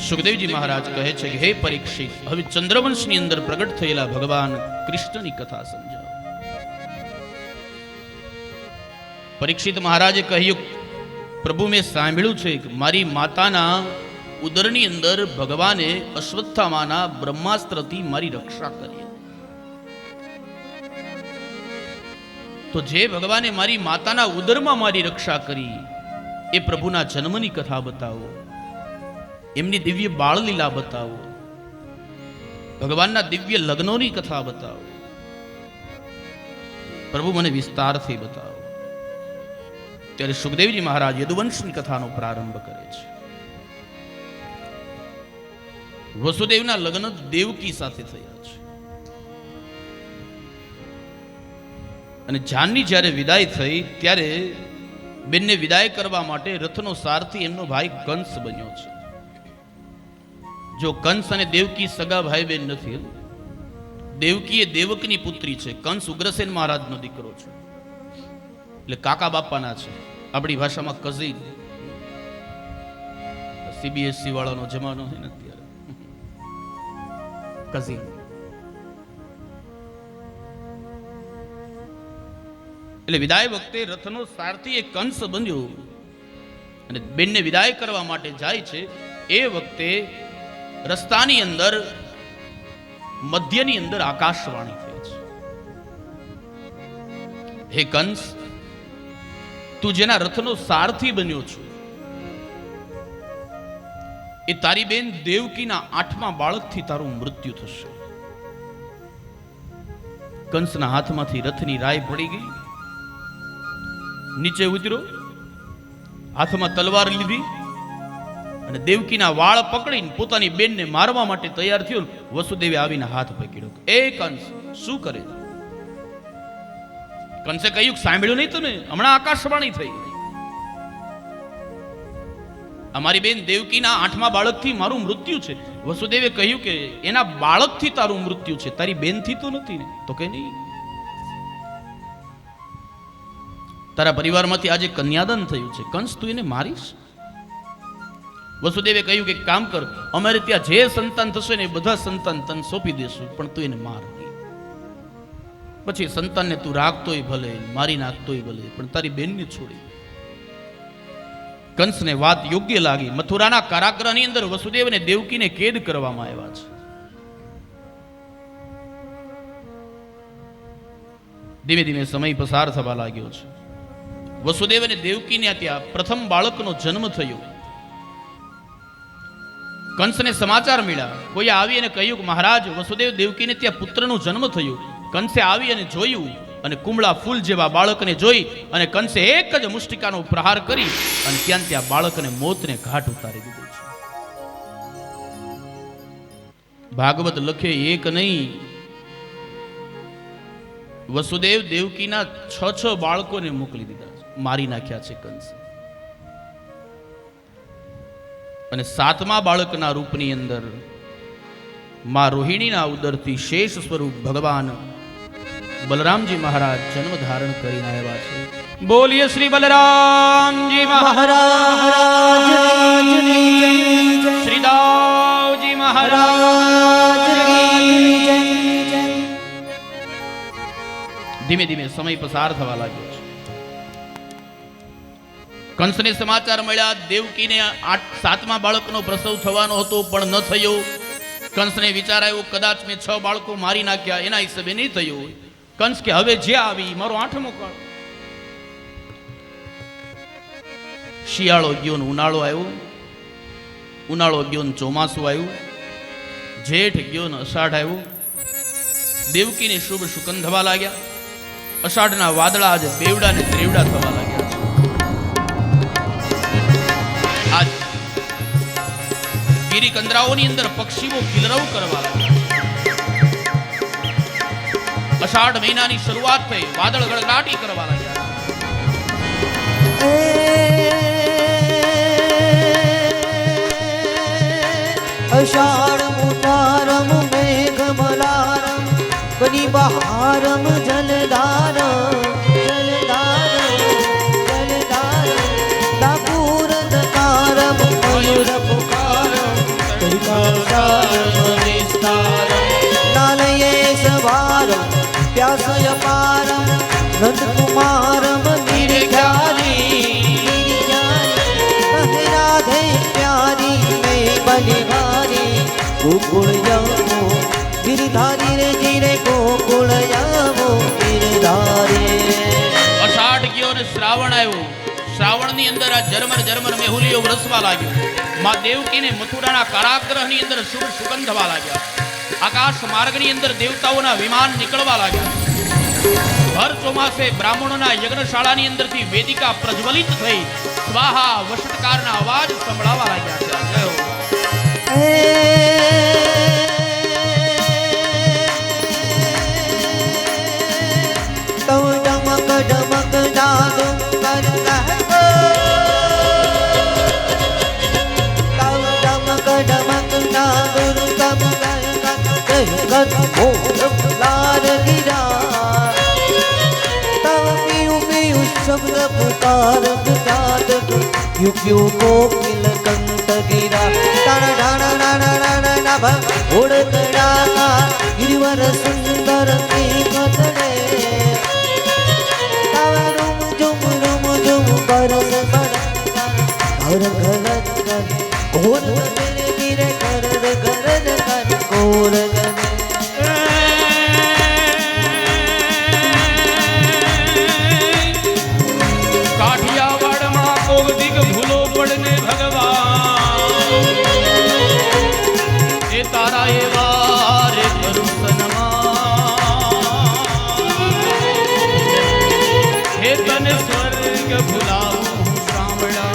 સુખદેવજી મહારાજ કહે છે કે હે પરીક્ષિત, હવે ચંદ્રવંશની અંદર પ્રગટ થયેલા ભગવાન કૃષ્ણની કથા સમજાવો. પરીક્ષિત મહારાજે કહ્યું, પ્રભુ મેં સાંભળ્યું છે કે મારી માતાના ઉદરની અંદર ભગવાને અશ્વત્થામાના બ્રહ્માસ્ત્રથી મારી રક્ષા કરી. તો જે ભગવાને મારી માતાના ઉદરમાં મારી રક્ષા કરી એ પ્રભુના જન્મની કથા બતાવો, એમની દિવ્ય બાળલીલા બતાવો, ભગવાનના દિવ્ય લગ્નોની કથા બતાવો. પ્રભુ મને વિસ્તારથી બતાવો. ત્યારે સુખદેવજી મહારાજ યદુવંશની કથાનો પ્રારંભ કરે છે. વસુદેવના લગ્ન દેવકી સાથે થયા છે અને જાનની જ્યારે વિદાય થઈ ત્યારે બેનને વિદાય કરવા માટે રથનો સારથી એમનો ભાઈ કંસ બન્યો છે. જો કંસ અને દેવકી સગા ભાઈ બેન નથી, દેવકી એ દેવકની પુત્રી છે, કંસ ઉગ્રસેન મહારાજનો દીકરો છે, એટલે કાકા બાપાના છે. આપણી ભાષામાં કઝિન. સીબીએસસી વાળાનો જમાનો છે ને અત્યારે, કઝિન. એટલે વિદાય વખતે રથનો સારથી એ કંસ બન્યો અને બેનને વિદાય કરવા માટે જાય છે. એ વખતે રસ્તાની અંદર મધ્યની અંદર આકાશવાણી થઈ છે, હે કંસ, તું જેના રથનો સારથી બન્યો છું એ તારી બેન દેવકીના 8મા બાળકથી તારું મૃત્યુ થશે. કંસના હાથમાંથી રથની રાય પડી ગઈ, નીચે ઉતર્યો, હાથમાં તલવાર લીધી અને દેવકીના વાળ પકડીને પોતાની બેનને મારવા માટે તૈયાર થયો. વસુદેવે આવીને હાથ પકડ્યો. એ કંસ, શું કરે? કંસે કહ્યું, સાંભળ્યું નહીં તમે? હમણાં આકાશવાણી થઈ, અમારી બેન દેવકીના 8મા બાળકથી મારું મૃત્યુ છે. વસુદેવે કહ્યું કે એના બાળકથી તારું મૃત્યુ છે, તારી બેનથી તો નથી ને? તો કે નહીં, તારા પરિવારમાંથી આજે કન્યાદાન થયું છે, કંસ તું એને મારીશ? વસુદેવે કહ્યું કે કામ કર, અમારે ત્યાં જે સંતાન થશે ને એ બધા સંતાન તને સોંપી દેશું, પણ તું એને માર નહીં. પછી સંતાનને તું રાખતોય ભલે, મારી નાખતોય ભલે, પણ તારી બેનને છોડી. કંસને વાત યોગ્ય લાગી. મથુરાના કારાગૃહની અંદર વસુદેવ અને દેવકીને કેદ કરવામાં આવ્યા છે. ધીમે ધીમે સમય પસાર થવા લાગ્યો છે. વસુદેવ અને દેવકીને ત્યાં પ્રથમ બાળકનો જન્મ થયો. કંસને સમાચાર મળ્યા. કોઈ આવી અને કહ્યું કે મહારાજ વસુદેવ દેવકીને ત્યાં પુત્રનો જન્મ થયો. કંસે આવી અને જોયું અને કુમળા ફૂલ જેવા બાળકને જોઈ અને કંસે એક જ મુષ્ટિકાનો પ્રહાર કરી અને ત્યાં બાળકને મોતને ઘાટ ઉતારી દીધું છે. ભાગવત લખે એક નહીં, વસુદેવ દેવકીના 6 બાળકોને મોકલી દીધા છે, મારી નાખ્યા છે કંસ. અને 7મા બાળકના રૂપની અંદર માં રોહિણીના ઉદરથી શેષ સ્વરૂપ ભગવાન બલરામજી મહારાજ જન્મ ધારણ કરીને આવ્યા છે. બોલીએ શ્રી બલરામજી મહારાજ, શ્રી દાવજી મહારાજ. ધીમે ધીમે સમય પસાર થવા લાગ્યો છે. કંસને સમાચાર મળ્યા દેવકીને 7મા બાળકનો પ્રસવ થવાનો હતો પણ ન થયો. કંસને વિચાર આવ્યો કદાચ મેં 6 બાળકો મારી નાખ્યા, એના હિસાબે નહીં થયું. કંસ કે હવે જે આવી મારો 8મો કાળ. શિયાળો ગયો ને ઉનાળો આવ્યો, ઉનાળો ગયો ને ચોમાસું આવ્યું, જેઠ ગયો ને અષાઢ આવ્યો. દેવકીને શુભ શુકન થવા લાગ્યા. અષાઢના વાદળા આજે બેવડા ને ત્રેવડા થવા લાગ્યા છે. આજ ગિરિકંદરાઓની અંદર પક્ષીઓ કિલરવ કરવા લાગ્યા. અષાઢ મહિનાની શરૂઆત થઈ, વાદળ ગડગડાટી કરવા લાગ્યા. અષાઢ મુતારમ મેઘ મલારમ બની બહારમ જલધારમ જલધારમ જલધારમ નાગુર દકારમ મયુર પુકારમ તરિકારમ વિસ્તારમ નાલયે સવારમ પ્યાસય પારમ નંદકુમારમ નિર્ઘારી રાધે પ્યારી મેં બલિહારી ગોકુળ જામો ગિરધારી રે જીરે ગોકુળ જામો ગિરધારી. અષાઢ ગયો ને શ્રાવણ આવ્યો. શ્રાવણની અંદર આ ઝરમર ઝરમર મેહુલીઓ વરસવા લાગ્યો. માં દેવકીને મથુરાના કારાગૃહની અંદર શુભ સુગંધ થવા લાગ્યા. આકાશ માર્ગની અંદર દેવતાઓના વિમાન નીકળવા લાગ્યા. ભર ચોમાસે બ્રાહ્મણોના યજ્ઞશાળાની અંદરથી વેદિકા પ્રજ્વલિત થઈ સ્વાહા વષટકારના અવાજ સંભળાવા લાગ્યા છે. તો ડમક ડમક જાદુ કરતા ડમક ડમક જાદુ લાર ગિરા તવ પીયુ પીયુ શબ્દ પુકાર જાત યુ ક્યુ કોકિલ કંઠ ગિરા તણ ઢણ ઢણ ઢણ નભ ઉડકડા ગિરિવર સુંદર કી કતડે તવ રૂમ ઝુમ કરસ કર ઘર ઘર કોર ગરે ગિરે કર ઘર કર કોર ગરે. કાઠિયાવાડમાં કોગદિક ભૂલો પડને ભગવાન એ તારા એવા રે કરુસનમાં હે તને સ્વર્ગ ભૂલાવું સાંભળા.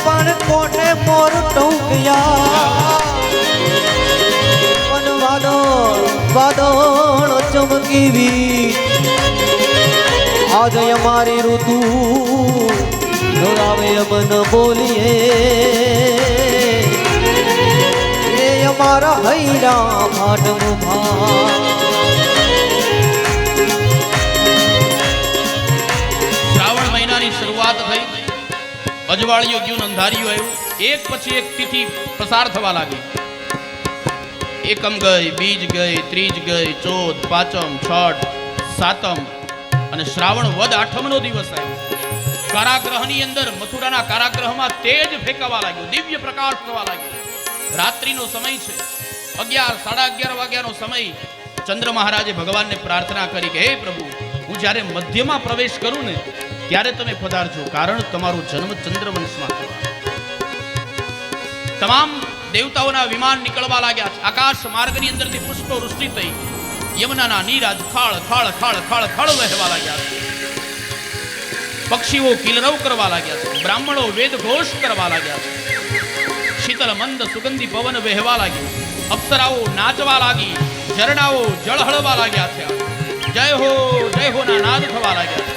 પણ કોને મોર ટોકિયા પણ વાદળ ચમકીવી આજ અમારી ઋતુ દોરાવે અમન બોલીએ એ અમારા હૈરા ફાટમ ભા. શ્રાવણ મહિનાની શરૂઆત થઈ. અજવાળિયું ગયું, અંધારિયું આવ્યું. એક પછી એક તિથિ પસાર થવા લાગી. એકમ ગઈ, બીજ ગઈ, ત્રીજ ગઈ, ચોથ, પાંચમ, છઠ, સાતમ અને શ્રાવણ વદ આઠમનો દિવસ આવ્યો. કારાગૃહની અંદર, મથુરાના કારાગૃહમાં તેજ ફેંકાવા લાગ્યો, દિવ્ય પ્રકાશ થવા લાગ્યો. રાત્રિનો સમય છે, 11, 11:30 વાગ્યાનો સમય. ચંદ્ર મહારાજે ભગવાનને પ્રાર્થના કરી કે હે પ્રભુ, હું જ્યારે મધ્યમાં પ્રવેશ કરું ને ત્યારે તમે પધારજો, કારણ તમારો જન્મ ચંદ્રવંશમાં થયો. તમામ દેવતાઓના વિમાન નીકળવા લાગ્યા છે. આકાશ માર્ગની અંદરથી પુષ્પ વૃષ્ટિ થઈ. યમુનાના નીરાજ ખાળ ખાળ ખાળ ખાળ ખાળ વહેવા લાગ્યા છે. પક્ષીઓ કિલરવ કરવા લાગ્યા છે. બ્રાહ્મણો વેદ ઘોષ કરવા લાગ્યા છે. શીતલ મંદ સુગંધી પવન વહેવા લાગ્યો. અપ્સરાઓ નાચવા લાગી. ઝરણાઓ જળહળવા લાગ્યા છે. જય હો ના નાદ થવા લાગ્યા છે.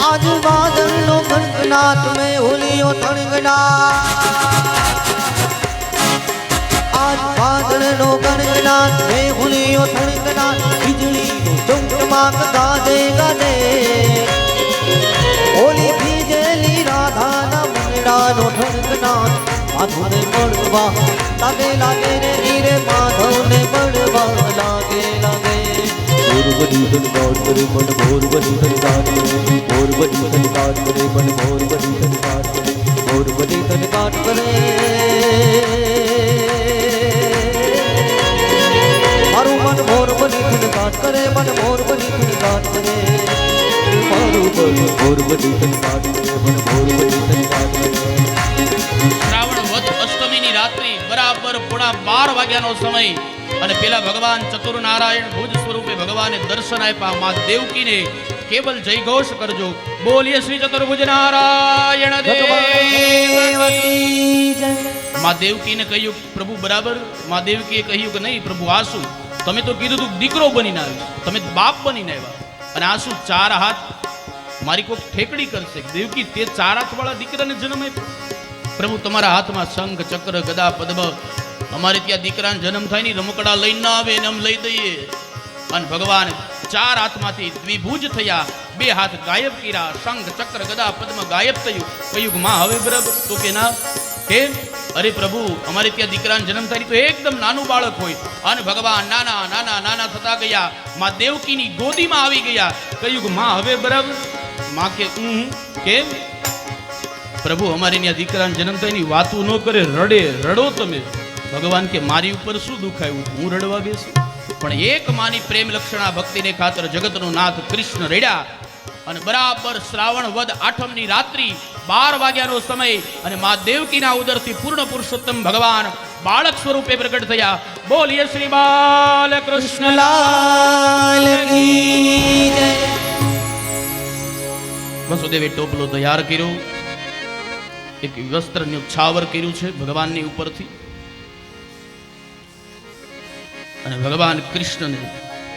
आज बादल नो खनखनाट में होलियो थड़गनाट, आज बादल नो खनखनाट में होलियो थड़गनाट, बिजली नो चमचमाक गाजे गाजे, होली भीजेली राधा ना मंगड़ा नो थड़गनाट, माधव ने बड़वा लागे लागे रे नीरे, माधव ने बड़वा लागे लागे. भोर बनी धनकार करे मन भोर बनी धनकार करे, भोर बनी धनकार करे मन भोर बनी धनकार करे, भोर बनी धनकार करे. मारू मन भोर बनी धनकार करे, मन भोर बनी धनकार करे, मारू मन भोर बनी धनकार करे, मन भोर बनी धनकार करे. શ્રાવણ વદ અષ્ટમીની રાત્રિ બરાબર 12:30 વાગ્યાનો સમય. અને પેલા ભગવાન ચતુર નારાયણ ભુજ સ્વરૂપે ભગવાને દર્શન આપ્યા. મા દેવકીને કેવલ જય ઘોષ કરજો, બોલીએ શ્રી ચતુર્ભુજ નારાયણ દેવ. મા દેવકીને કહ્યું પ્રભુ બરાબર. મા દેવકીએ કહ્યું કે નહીં પ્રભુ, આ શું? તમે તો કીધું તું દીકરો બનીને આવ્યો, તમે બાપ બનીને આવ્યા, અને આ શું 4 હાથ? મારી કોઈક ઠેકડી કરશે. દેવકી, તે 4 હાથવાળા દીકરાને જન્મ આપ્યો? પ્રભુ, તમારા હાથમાં શંખ ચક્ર ગદા પદ્મ, અમારે ત્યાં દીકરાને જન્મ થાય ને રમકડા લઈને ના આવે એને આમ લઈ દઈએ. અને ભગવાન 4 હાથમાંથી દ્વિભુજ થયા, 2 હાથ ગાયબ કર્યા, શંખ ચક્ર ગદા પદ્મ ગાયબ થયું. કહ્યું કે માં હવે બરાબર? તો કે ના. કેમ? અરે પ્રભુ, અમારે ત્યાં દીકરાને જન્મ થાય તો એકદમ નાનું બાળક હોય, અને ભગવાન નાના નાના નાના થતા ગયા, માં દેવકીની ગોદીમાં આવી ગયા. કહ્યું કે માં હવે બરાબર? માં કે કેમ? પ્રભુ, અમારે ત્યાં દીકરાને જન્મ થાય ની વાતું ન કરે, રડે, રડો તમે. ભગવાન કે મારી ઉપર શું દુઃખ આવ્યું, હું રડવા બેસું? પણ એક માની પ્રેમ લક્ષણા ભક્તિને ખાતર જગતનો નાથ કૃષ્ણ રડ્યા. અને બરાબર શ્રાવણ વદ આઠમની રાત્રિ 12 વાગ્યાનો સમય, અને મા દેવકીના ઉદરથી પૂર્ણ પુરુષોત્તમ ભગવાન બાળક સ્વરૂપે પ્રગટ થયા. બોલીએ શ્રી બાલકૃષ્ણ લાલ કી જય. વસુદેવે ટોપલો તૈયાર કર્યો, એક વસ્ત્ર ન્યોછાવર કર્યું છે ભગવાનની ઉપરથી, અને ભગવાન કૃષ્ણને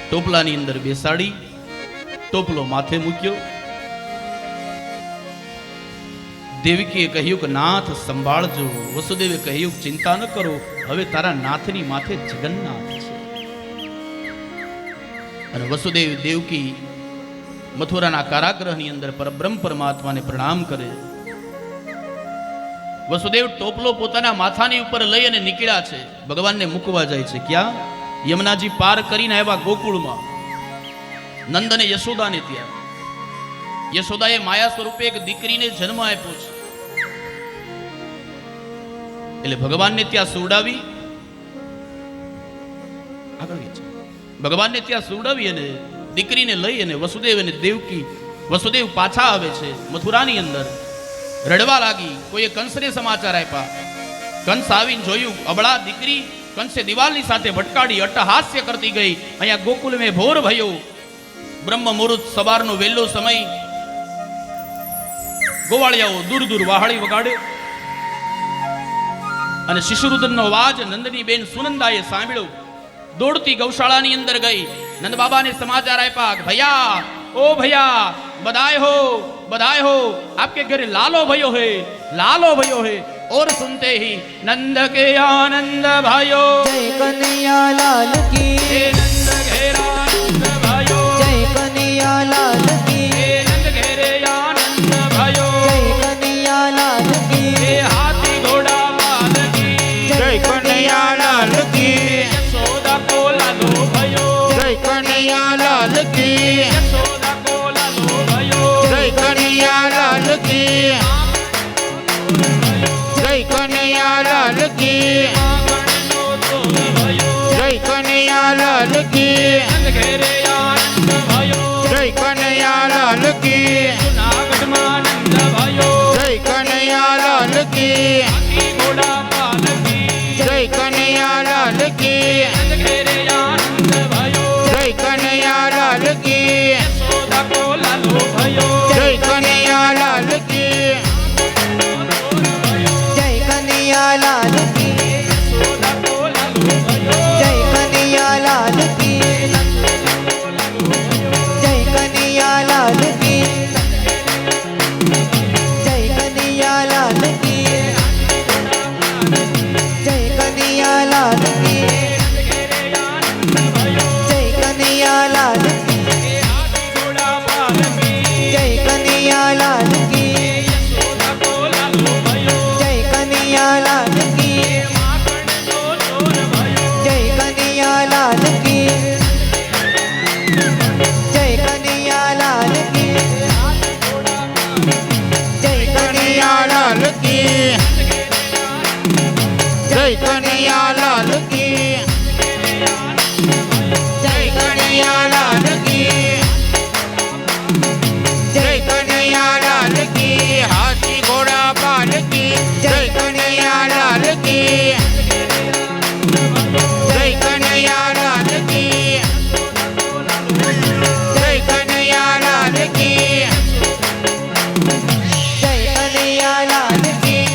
ટોપલાની અંદર બેસાડી ટોપલો માથે મૂક્યો. દેવકીએ કહ્યું કે નાથ સંભાળજો. વસુદેવે કહ્યું ચિંતા ન કરો, હવે તારા નાથની માથે જગન્નાથ છે. અને વસુદેવ દેવકી મથુરાના કારાગૃહની અંદર પરબ્રહ્મ પરમાત્માને પ્રણામ કરે. વસુદેવ ટોપલો પોતાના માથાની ઉપર લઈ અને નીકળ્યા છે, ભગવાનને મૂકવા જાય છે. ક્યાં? યમુનાજી પાર કરીને આવ્યા ગોકુળમાં, નંદ અને યશોદાને ત્યાં. યશોદાએ માયા સ્વરૂપે એક દીકરીને જન્મ આપ્યો છે, એટલે ભગવાનને ત્યાં સુવડાવી, ભગવાનને ત્યાં સુવડાવી અને દીકરીને લઈ અને વસુદેવ અને દેવકી, વસુદેવ પાછા આવે છે મથુરાની અંદર. રડવા લાગી. કોઈએ કંસને સમાચાર આપ્યા. કંસ આવીને જોયું, અબળા દીકરી કંસે દિવાલની સાથે ભટકાડી અટ્ટહાસ્ય કરતી ગઈ. અહીંયા ગોકુલ મેં ભોર ભયો. બ્રહ્મ મુહૂર્ત, સવારનો વહેલો સમય. ગોવાળિયાઓ દૂર દૂર વાહળી વગાડે, અને શિશુરુદનનો અવાજ નંદની બેન સુનંદાએ સાંભળ્યો. દોડતી ગૌશાળાની અંદર ગઈ, નંદ બાબાને સમાચાર આપ્યા, ભૈયા, ओ भैया, बधाई हो, आपके घर लालो भयो है, लालो भयो है. और सुनते ही नंद के आनंद भयो, जय कन्हैया लाल की, नंद घेरा नंद भयो, जय कन्हैया लाल की, नंद घेरे आनंद भयो, जय कन्हैया लाल की, हाथी घोड़ा पाल की, जय कन्हैया લાલ કી યશોદા કો લાલો भयो જય કનૈયા લાલ કી જય કનૈયા લાલ કી માખણનો ચોર भयो જય કનૈયા લાલ કી નંદ ઘેરે આનંદ भयो જય કનૈયા લાલ કી જુનાગઢમાં નંદ भयो જય કનૈયા લાલ કી હાથી ઘોડા પાલકી જય કનૈયા લાલ કી નંદ ઘેરે આનંદ भयो જય કનૈયા લાલ કી યશોદા કો લાલો भयो જય કનૈયા લાલ કી જય કનૈયા લાલ કી યશોદા કો લાલો भयो જય કનૈયા લાલ કી જય કનૈયા લાલ કી જય કનૈયા લાલ કી જય કનૈયા લાલ કી જય કનૈયા લાલ કી હાથી ઘોડા પાલકી જય કનૈયા લાલ કી યશોદા કો લાલો भयो જય કનૈયા લાલ કી માખણનો ચોર भयो જય કનૈયા લાલ કી જય કનૈયા લાલ કી જય કનૈયા લાલ કી જય કનૈયા લાલ કી જય કનૈયા લાલ કી જય કનૈયા લાલ કી હાથી ઘોડા પાલકી જય કનૈયા લાલ કી જય કનૈયા લાલ કી જય કનૈયા લાલ કી જય કનૈયા લાલ કી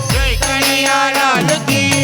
જય કનૈયા લાલ કી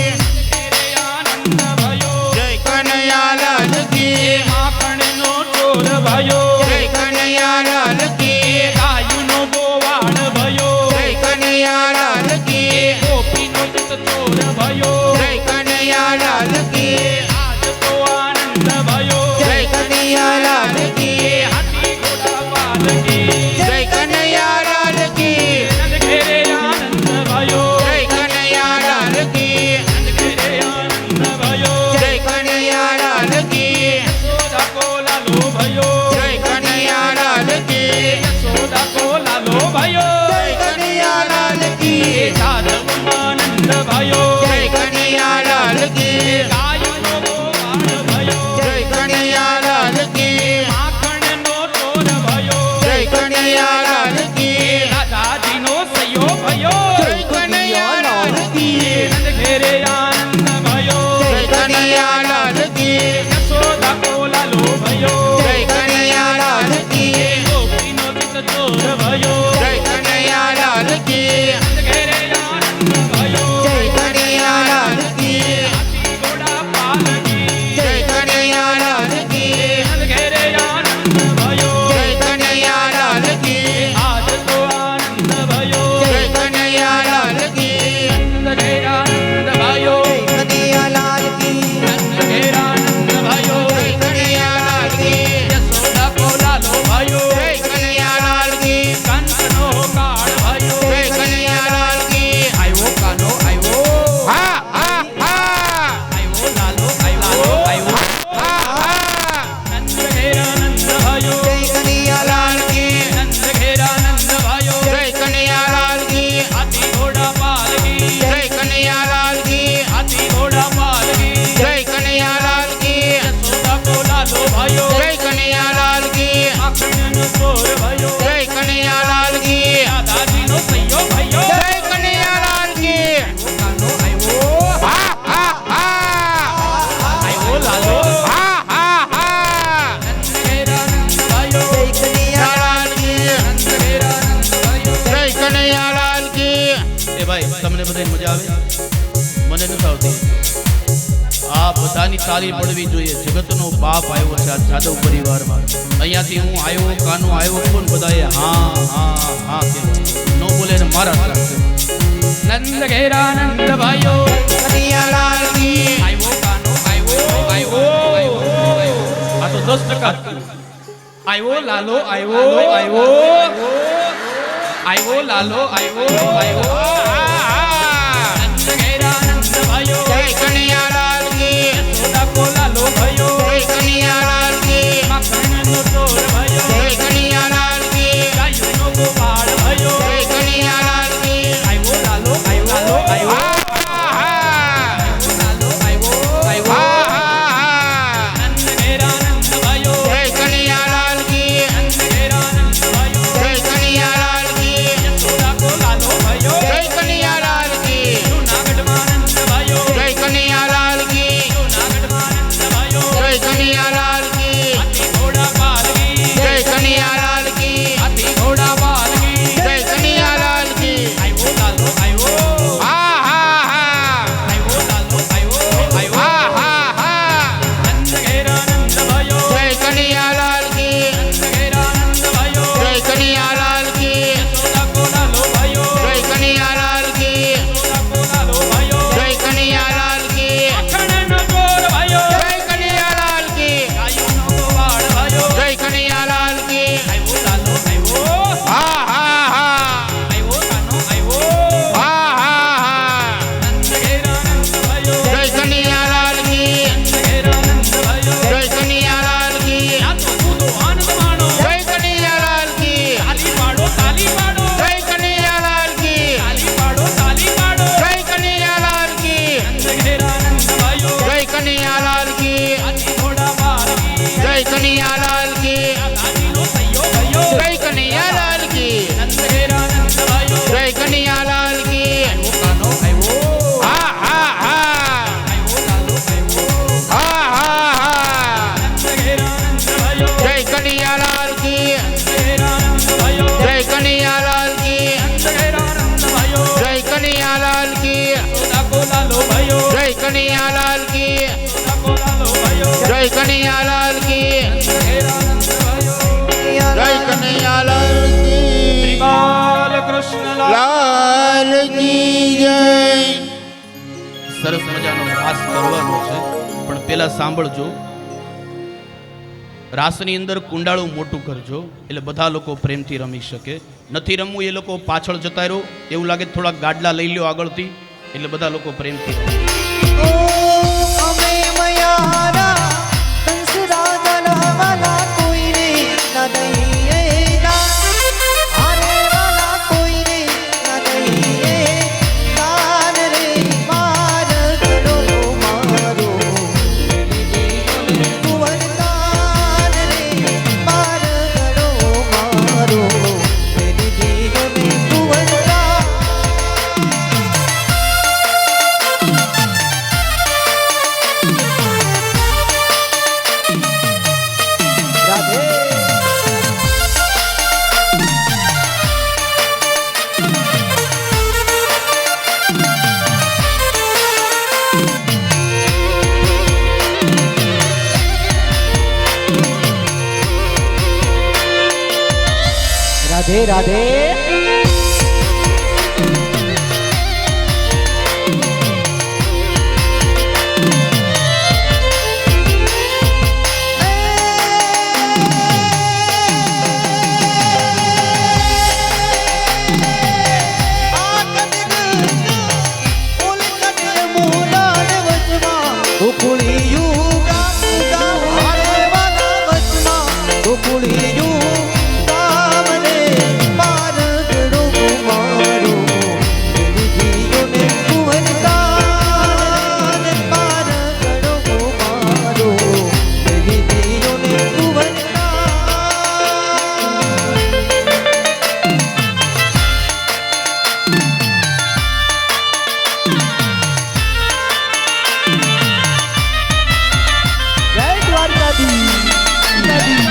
આનંદ भयो જય કનૈયા લાલ કી માખણનો ચોર भयो જય કનૈયા લાલ કી ગાયુનો ગોવાળ भयो જય કનૈયા લાલ કી ગોપીનો દૂત ચોર भयो જય કનૈયા લાલ કી આજ તો આનંદ भयो જય કનૈયા લાલ કી હાથી ઘોડા પાલકી જય કનૈયા લાલ કી નંદ ઘેરે આનંદ भयो જય કનૈયા લાલ કી નંદ ઘેરે આનંદ भयो જય કનૈયા લાલ કી યશોદા કો લાલો भयो જય કનૈયા લાલ કી યશોદા કો લાલો भयो જય કનૈયા લાલ કી સાધવમાં નંદ भयो જય કનૈયા લાલ કી ગાયુનો ગોવાળ भयो જય કનૈયા લાલ કી માખણનો ચોર भयो જય કનૈયા લાલ કી દાદાજીનો સૈયો भयो જય કનૈયા લાલ કી નંદ ઘેરે આનંદ भयो જય કનૈયા લાલ કી યશોદા કો લાલો भयो જય કનૈયા લાલ કી ગોપીનો દૂત ચોર भयो જય કનૈયા લાલ કી નંદ ઘેરે આનંદ भयो જય કનૈયા લાલ કી હાથી ઘોડા પાલકી જય કનૈયા લાલ કી નંદ ઘેરે આનંદ भयो જય કનૈયા લાલ કી આજ તો આનંદ भयो જય કનૈયા લાલ કી નંદ ઘેર આનંદ भयो જય કનૈયા લાલ કી નંદ ઘેર આનંદ भयो જય કનૈયા લાલ કી યશોદા કો લાલો भयो જય કનૈયા લાલ કી કંસનો કાળ भयो જય કનૈયા લાલ કી આવ્યો કાનો આવ્યો હા હા હા આવ્યો લાલો આવ્યો હા હા નંદ ઘેર આનંદ भयो જય કનૈયા લાલ કી નંદ ઘેર આનંદ भयो જય કનૈયા લાલ કી હાથી ઘોડા પાલકી જય કનૈયા લાલ કી હાથી ઘોડા પાલકી જય કનૈયા લાલ કી યશોદા કો લાલો भयो જય કનૈયા લાલ કી માખણનો ચોર भयो જય કનૈયા લાલ કી દાદાજીનો સૈયો भयो જય કનૈયા લાલ કી કાનો આવ્યો હા હા હા આવ્યો લાલો હા હા હા નંદ ઘેર આનંદ भयो જય કનૈયા લાલ કી નંદ ઘેર આનંદ भयो જય કનૈયા લાલ કી એ ભાઈ તમને બધાને મજા આવે મને નથી આવતી આ બધાની તાળી પડવી જોઈએ જગતનો બાપ આવ્યો છે આ જાદવ પરિવારમાં અહીંયાથી હું આવ્યો કાનો આવ્યો કોણ બધાએ હા હા હા કે નો બોલે ને મારા રાખશે નંદ ઘેર આનંદ भयो કનૈયા લાલ કી આવ્યો કાનો આવ્યો આ તો 10% આવ્યો લાલો આવ્યો લાલો આવ્યો નંદ ઘેર આનંદ भयो જય કનૈયા લાલ કી યશોદા કો લાલો भयो જય કનૈયા કનૈયાલાલ કી હાથી ઘોડા પાલકી જય કનૈયાલાલ કી હાથી ઘોડા પાલકી જય કનૈયાલાલ કી આવ્યો લાલો આવ્યો હા હા હા આવ્યો લાલો આવ્યો હા આવ્યો હા હા નંદ ઘેરા નંદ भयो જય કનૈયાલાલ કી નંદ ઘેરા નંદ भयो જય કનૈયાલાલ કી યશોદા કો લાલો भयो જય કનૈયાલાલ કી યશોદા કો લાલો भयो જય કનૈયાલાલ કી અખંડનો ચોર भयो જય કનૈયાલાલ કી ગાયોનો ગોવાળ भयो જય કનૈયાલાલ કી આવ્યો લાલો આવ્યો હા હા હા આવ્યો કાનો આવ્યો હા હા હા નંદ ઘેરા નંદ भयो જય કનૈયાલાલ કી નંદ ઘેરા નંદ भयो જય કનૈયાલાલ કી નાચો કૂદો આનંદ માણો જય કનૈયાલાલ કી તાલી પાડો તાલી પાડો જય કનૈયાલાલ કી તાલી પાડો તાલી પાડો જય કનૈયાલાલ કી નંદ ઘેરા નંદ भयो જય કનૈયાલાલ કી હાથી ઘોડા પાલકી જય કનૈયાલાલ કી ગાડીનો સૈયો भयो જય કનૈયાલાલ કી નંદ ઘેરા નંદ भयो જય કનૈયાલાલ કી આવ્યો કાનો આવ્યો હા હા હા આવ્યો લાલો આવ્યો હા હા હા નંદ ઘેરા નંદ भयो જય કનૈયાલાલ કી નંદ ઘેરા નંદ भयो જય કનૈયાલાલ કી નંદ ઘેરા નંદ भयो જય કનૈયાલાલ કી યશોદા કો લાલો भयो જય કનૈયાલાલ કી યશોદા કો લાલો भयो જય કનૈયાલાલ કી નંદ ઘેરા નંદ भयो જય કનૈયાલાલ કી બાલકૃષ્ણ લાલ કી જય સરસ મજાનો રાસ કરવાનો છે, પણ પેલા સાંભળજો. રાસની અંદર કુંડાળું મોટું કરજો એટલે બધા લોકો પ્રેમથી રમી શકે. નથી રમવું એ લોકો પાછળ જતા રહો, એવું લાગે થોડા ગાડલા લઈ લ્યો આગળથી, એટલે બધા લોકો પ્રેમથી રમે. ઓ અમે મયારા કંસ રાજા વાલા કોઈ રે ના દઈએ ના આરે વાલા કોઈ રે ના દઈએ કાન રે માર ગડો મારો કુંવર કાન રે માર ગડો મારો મેરી જીવને કુંવર કાન રાધે રાધે રાધે જય દ્વારકાધીશ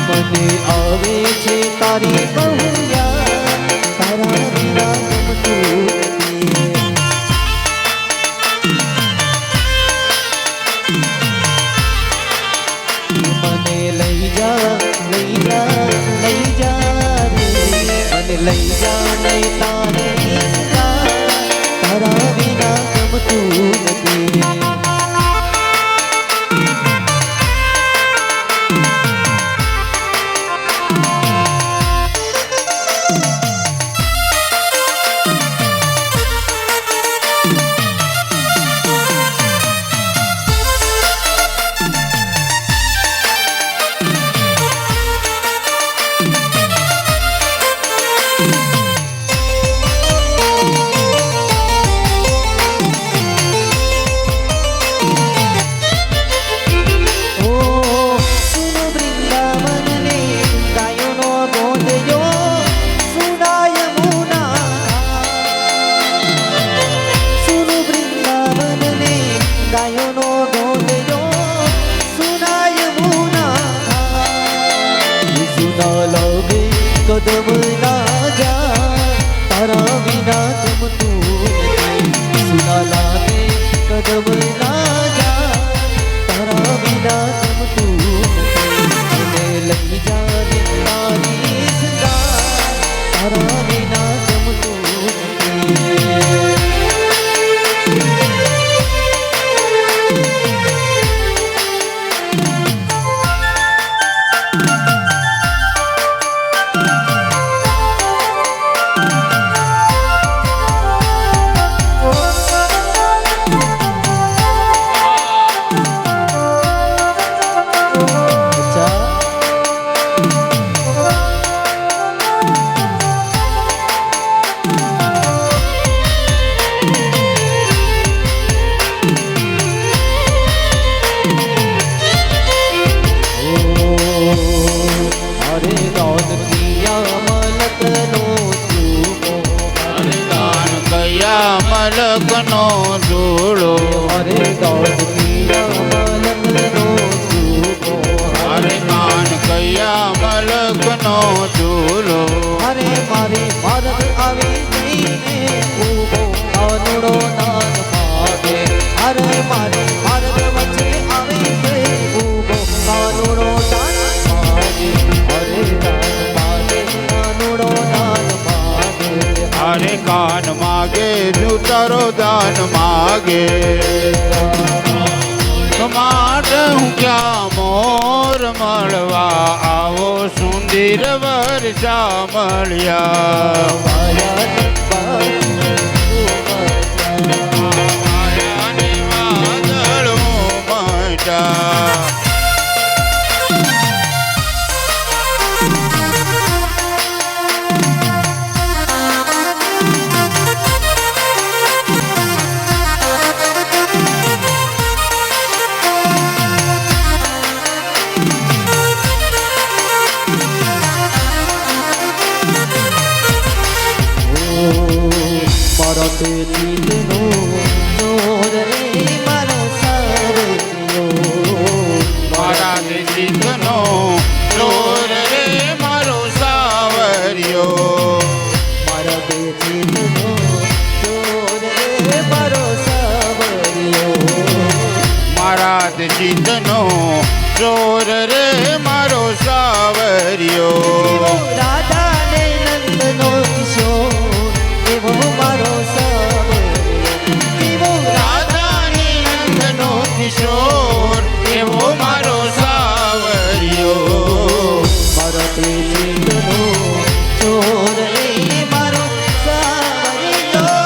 મને આવે છે તારી કહ્યા તારા વિના ગમતું નથી. મને લઈ જા લઈ જા લઈ જા રે મને લઈ જા નહીં તારે તારા વિના ગમતું નથી. અને ભારત વચ્ચે આવે છે ઊભો કાનુડો દાન માગે અરે દાન માગે કાનુડો દાન માગે અરે કાન માગે તારો દાન માગે માટે હું ક્યાં મોર મળવા આવો સુંદર વર્ષા મળ્યા માયાની વાદળો મટ્યા મારો તે જીતનો ચોર રે મારો સાવરિયો મારા જીતનો ચોર રે મારો સાવરિયો મારો તે જીતનો ચોર રે મારો સાવરિયો મારા જીતનો ચોર રે મારો સાવરિયો રાધા ને નંદનો કિશોર એવો મારો સાવરિયો રાધાની નંદનો કિશોર એવો મારો સાવરિયો મારો તે જીતનો ચોર રે મારો સાવરિયો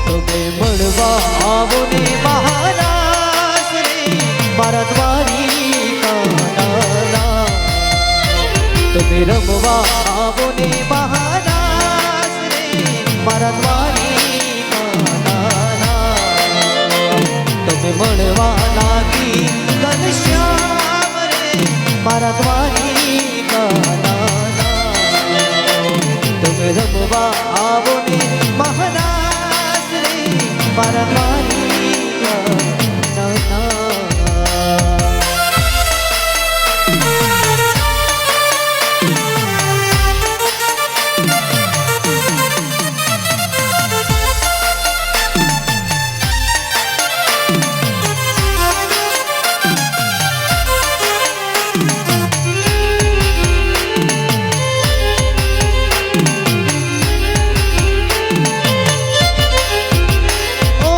તમે મળવા આવો ને મહારાજ રે મારા દ્વારિકાના તમે રમવા આવો ને મહારાજ રે મારા દ્વારિકાના તમે મળવા લાગી ઘનશ્યામ રે મારા દ્વારિકાના તમે રમવા આવો ને મહારાજ રે મારા દ્વારિકાના ઓ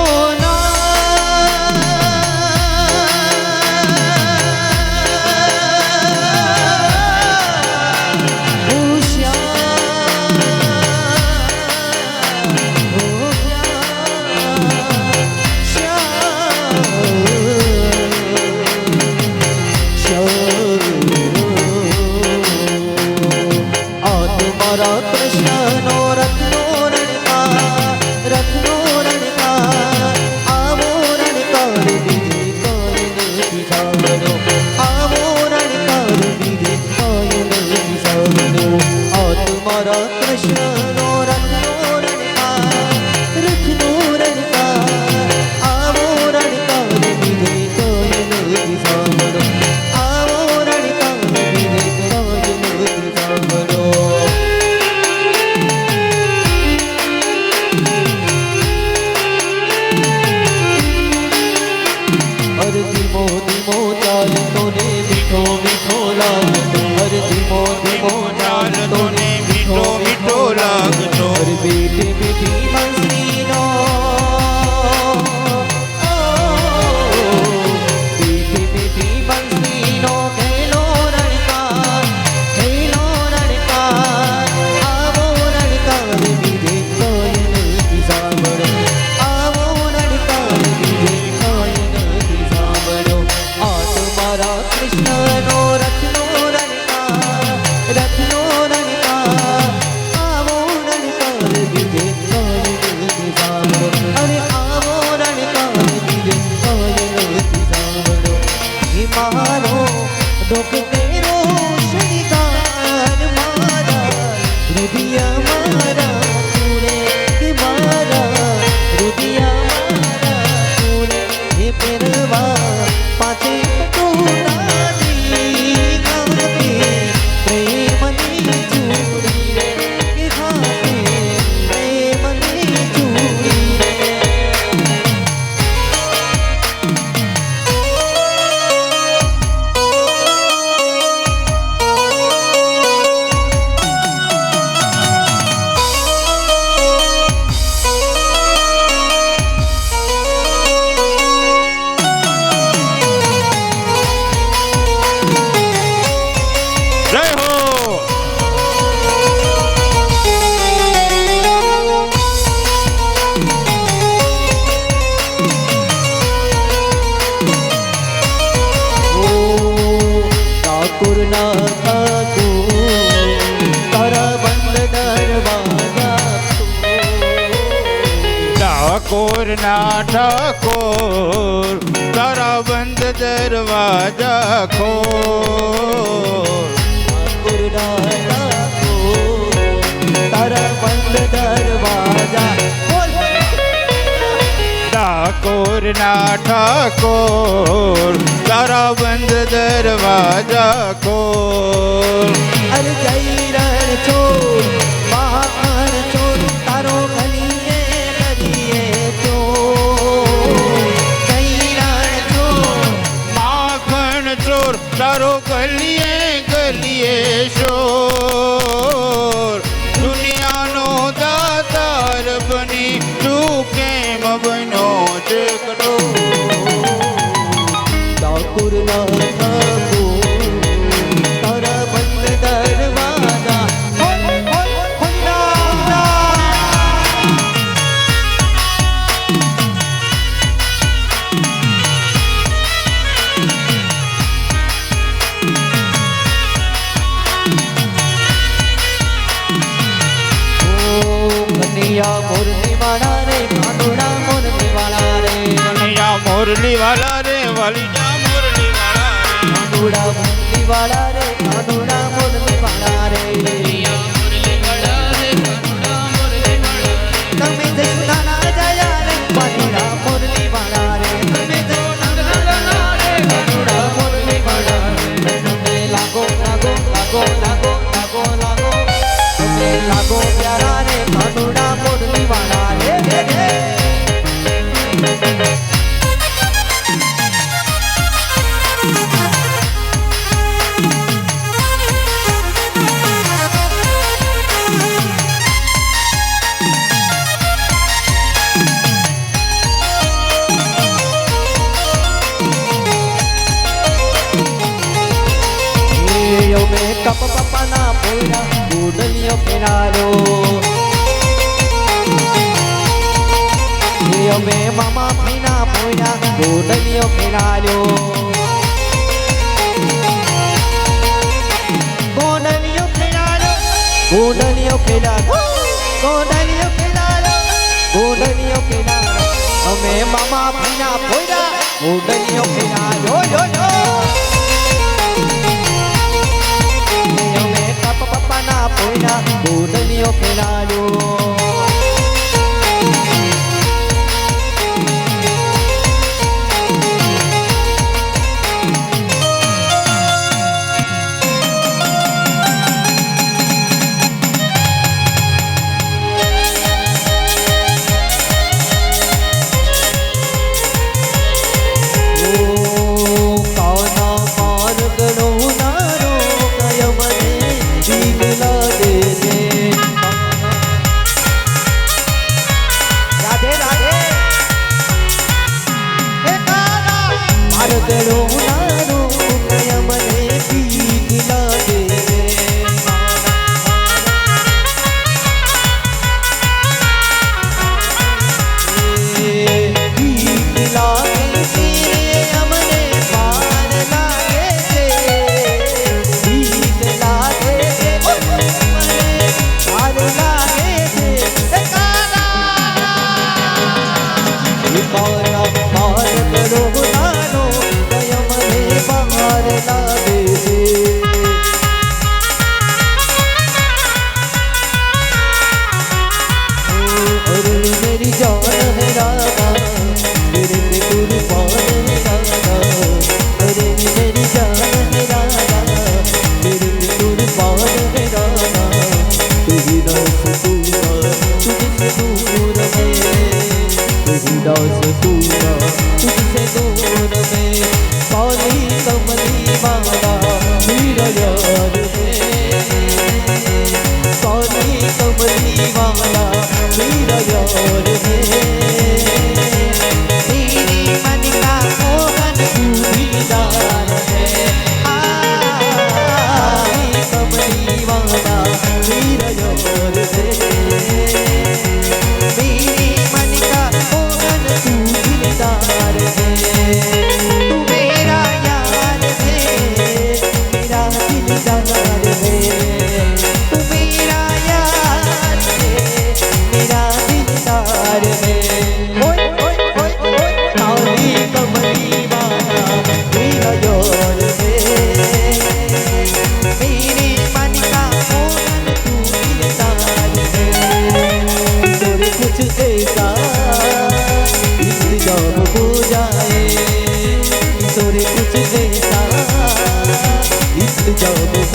ડાકોરના ઠાકોર તારા બંધ દરવાજા ખોલ. તારા બંધ દરવાજા ડાકોરના ઠાકોર તારા બંધ દરવાજા ખોલ. અરે જય રણ ચોર માખણ ચોર તારો ગલીએ ગલીએ ચોર. જય રણ ચોર માખણ ચોર તારો ગલીએ ગલીએ શોર. દુનિયાનો દાતાર બની તું કેમ બનો છે કઠોર. ડાકોરના ઠાકોર તારા બંધ દરવાજા ખોલ ખોલ ખોલ. કનૈયા મોરની વાળા રે કાંડોળા મોરની વાળા રે. કનૈયા મોરલી વાલા રે વાલીજા મોરલી વાલા રે. કાંડોળા મોરની વાળા રે કાંડોળા મોરની વાળા રે. તમે જસુદાના જયા રે વાલીડા મોરની વાળા રે. તમે જસુદાના રે કાંડોળા મોરની વાળા રે. તમે લાગો લાગો લાગો લાગો લાગો લાગો તમે લાગો પ્યારા રે કાંડોળા મોરની વાળા રે. કપ પપ્પાના પોયરા ગોડલિયો ફેરાયો. અમે મામા ભાઈના પોયરા ગોડલિયો ફેરાયો. ગોડલિયો ફેરાયો ગોડલિયો ફેરાયો ગોડલિયો ફેરાયો ગોડલિયો ફેરાયો. અમે મામા ભાઈના પોયરા ગોડલિયો ફેરાયો યો યો. પપ્પાના પોયરા ગોડલિયો ફેરાયો.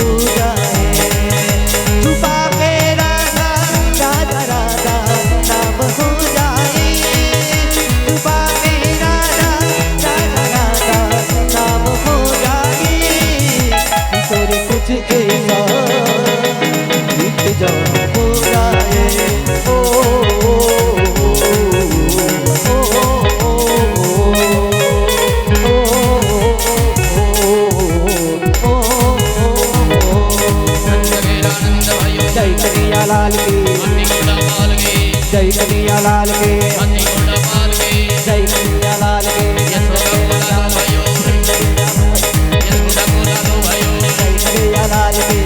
पूजा है छुपा के राधा राधा राधा नाम हो जाए छुपा के राधा राधा राधा नाम हो जाए तेरे कुछ ऐसा बीत जाए हो जाए ओ जय कन्हैया लाल की जय कन्हैया लाल की जय कन्हैया लाल की जय कन्हैया लाल की जय कन्हैया लाल की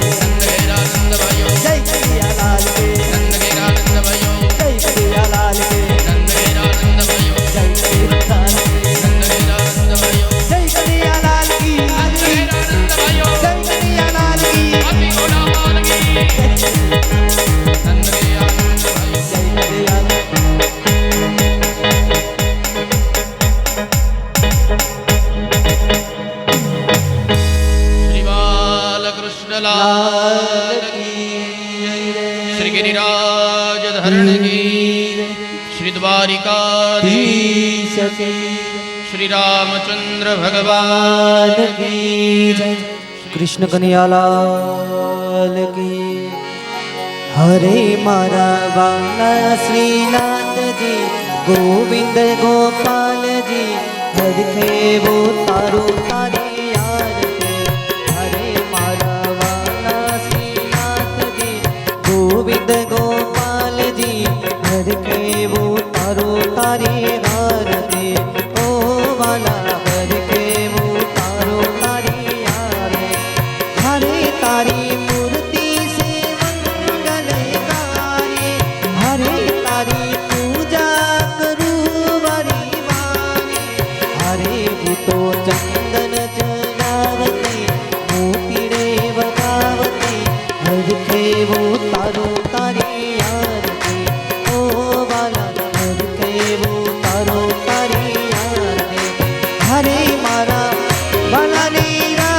जय कन्हैया लाल की जय कन्हैया लाल की जय कन्हैया लाल की श्री बालकृष्ण लाल की श्री गिरिराज धरण की श्री द्वारिकाधीश की श्री रामचंद्र भगवान की जय कृष्ण कन्हैया लाल की हरे मारा वाला श्रीनाथ जी गोविंद गोपाल जी हर के वो तारो तारी आरती हरे मारा वाला श्रीनाथ जी गोविंद गोपाल जी हर के वो तारो तारी आरती ओ वाला हर के वो तारो तारी आरती हरे तारी मूर्ति से मंगलकारी हरे तारी पूजा करूं वारी वारी हरे तो चंदन जलावती मोतीड़े बगावती हर के वो तारो तारी आरती ओ वाला हर के वो तारो तारी आरती हरे मारा वाला नीरा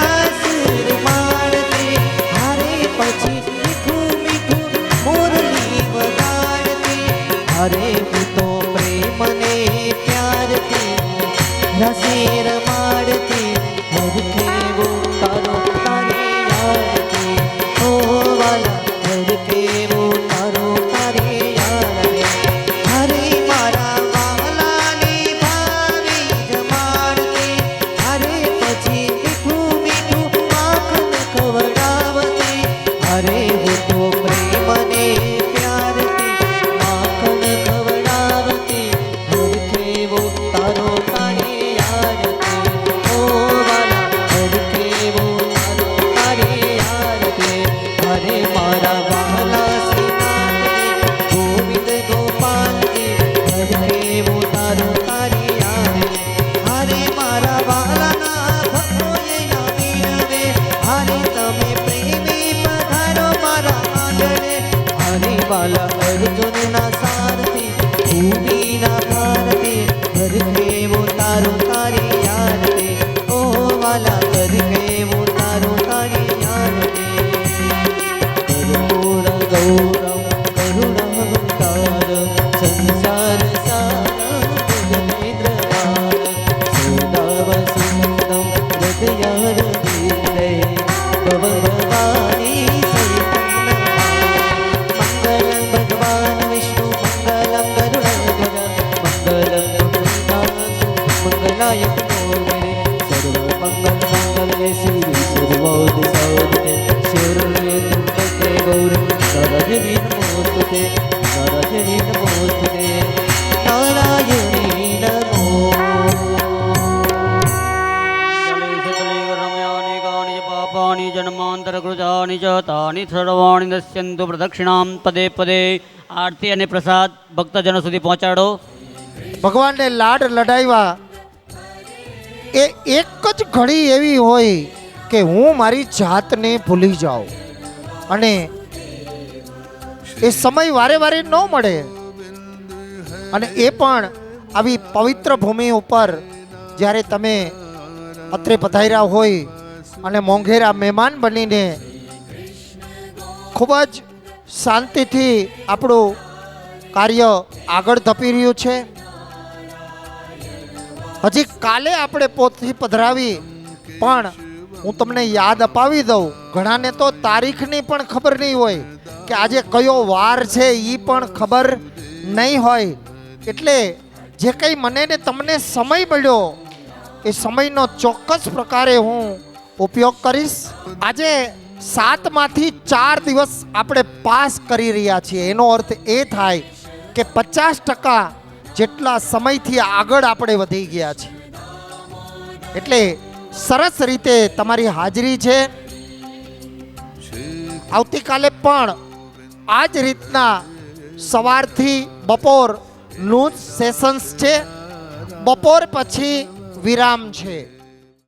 सिर मारती हरे पछी मीठू मीठू मुरली वगाड़ती हरे तो प्रेम ने प्यार थी रसेर मारती हर के वो तारो तारी आरती ओ वाला हर के वो तारो तारी आरती हरे मारा वाला ने भावी जमाड़ती हरे पछी मीठू मीठू माखन खवડાવતી हरे वो तो प्रेम ने प्यार थी माखन खवડાવતી हर के वो तारो तारी आरती ओ वाला हर के वो तारो तारी आरती हरे मारा वाला श्रीनाथ जी गोविंद गोपाल जी हर के वो तारो तारी आरती हरे मारा वाला ना भक्तो ये नामी रवे हरे तमे प्रेमी पधारो मारा आंगणे हरे वाला अर्जुन ना सारथी भूमि ना भारती हर के वो तारो तारी आरती ओ वाला हर के वो तारो तारी आरती कर्पूर गौरम करुणावतार संसार सारं भुजनेन्द्रहार सदा वसन्तं हृदयारविन्दे भवभवानी सहितं मंगलं भगवान् विष्णु मंगलं गरुडध्वज मंगलं गरुडासु मंगलाय तनोहरे सर्वमंगल मंगले शिवे सर्वोदसादते शिवरुले तुमते गौरव नारायणी नमोस्तुते नारायणी नमोस्तुते नारायणी नमो रमयानेकानि पापानि जन्मान्तरकृतानि च तानि सर्वाणि नश्यन्तु प्रदक्षिणां पदे पदे આરતી અને પ્રસાદ ભક્તજનો સુધી પહોંચાડો. ભગવાનને લાડ લડાવ્યા એ એક જ ઘડી એવી હોય કે હું મારી જાતને ભૂલી જાઉં અને એ સમય વારે વારે ન મળે અને એ પણ આવી પવિત્ર ભૂમિ ઉપર જ્યારે તમે અત્રે પધાર્યા હોય અને મોંઘેરા મહેમાન બનીને ખૂબ જ શાંતિથી આપણું કાર્ય આગળ ધપી રહ્યું છે. હજી કાલે આપણે પોથી પધરાવી, પણ હું તમને યાદ અપાવી દઉં, ઘણાને તો તારીખની પણ ખબર નહીં હોય કે આજે કયો વાર છે એ પણ ખબર નહીં હોય. એટલે જે કંઈ મને ને તમને સમય મળ્યો એ સમયનો ચોક્કસ પ્રકારે હું ઉપયોગ કરીશ. આજે 7 માંથી 4 દિવસ આપણે પાસ કરી રહ્યા છીએ. એનો અર્થ એ થાય કે 50% જેટલા સમયથી આગળ આપણે વધી ગયા છીએ. એટલે સરસ રીતે તમારી હાજરી છે. આવતીકાલે પણ આ જ રીતના સવારથી બપોરનું સેશન્સ છે. બપોર પછી વિરામ છે.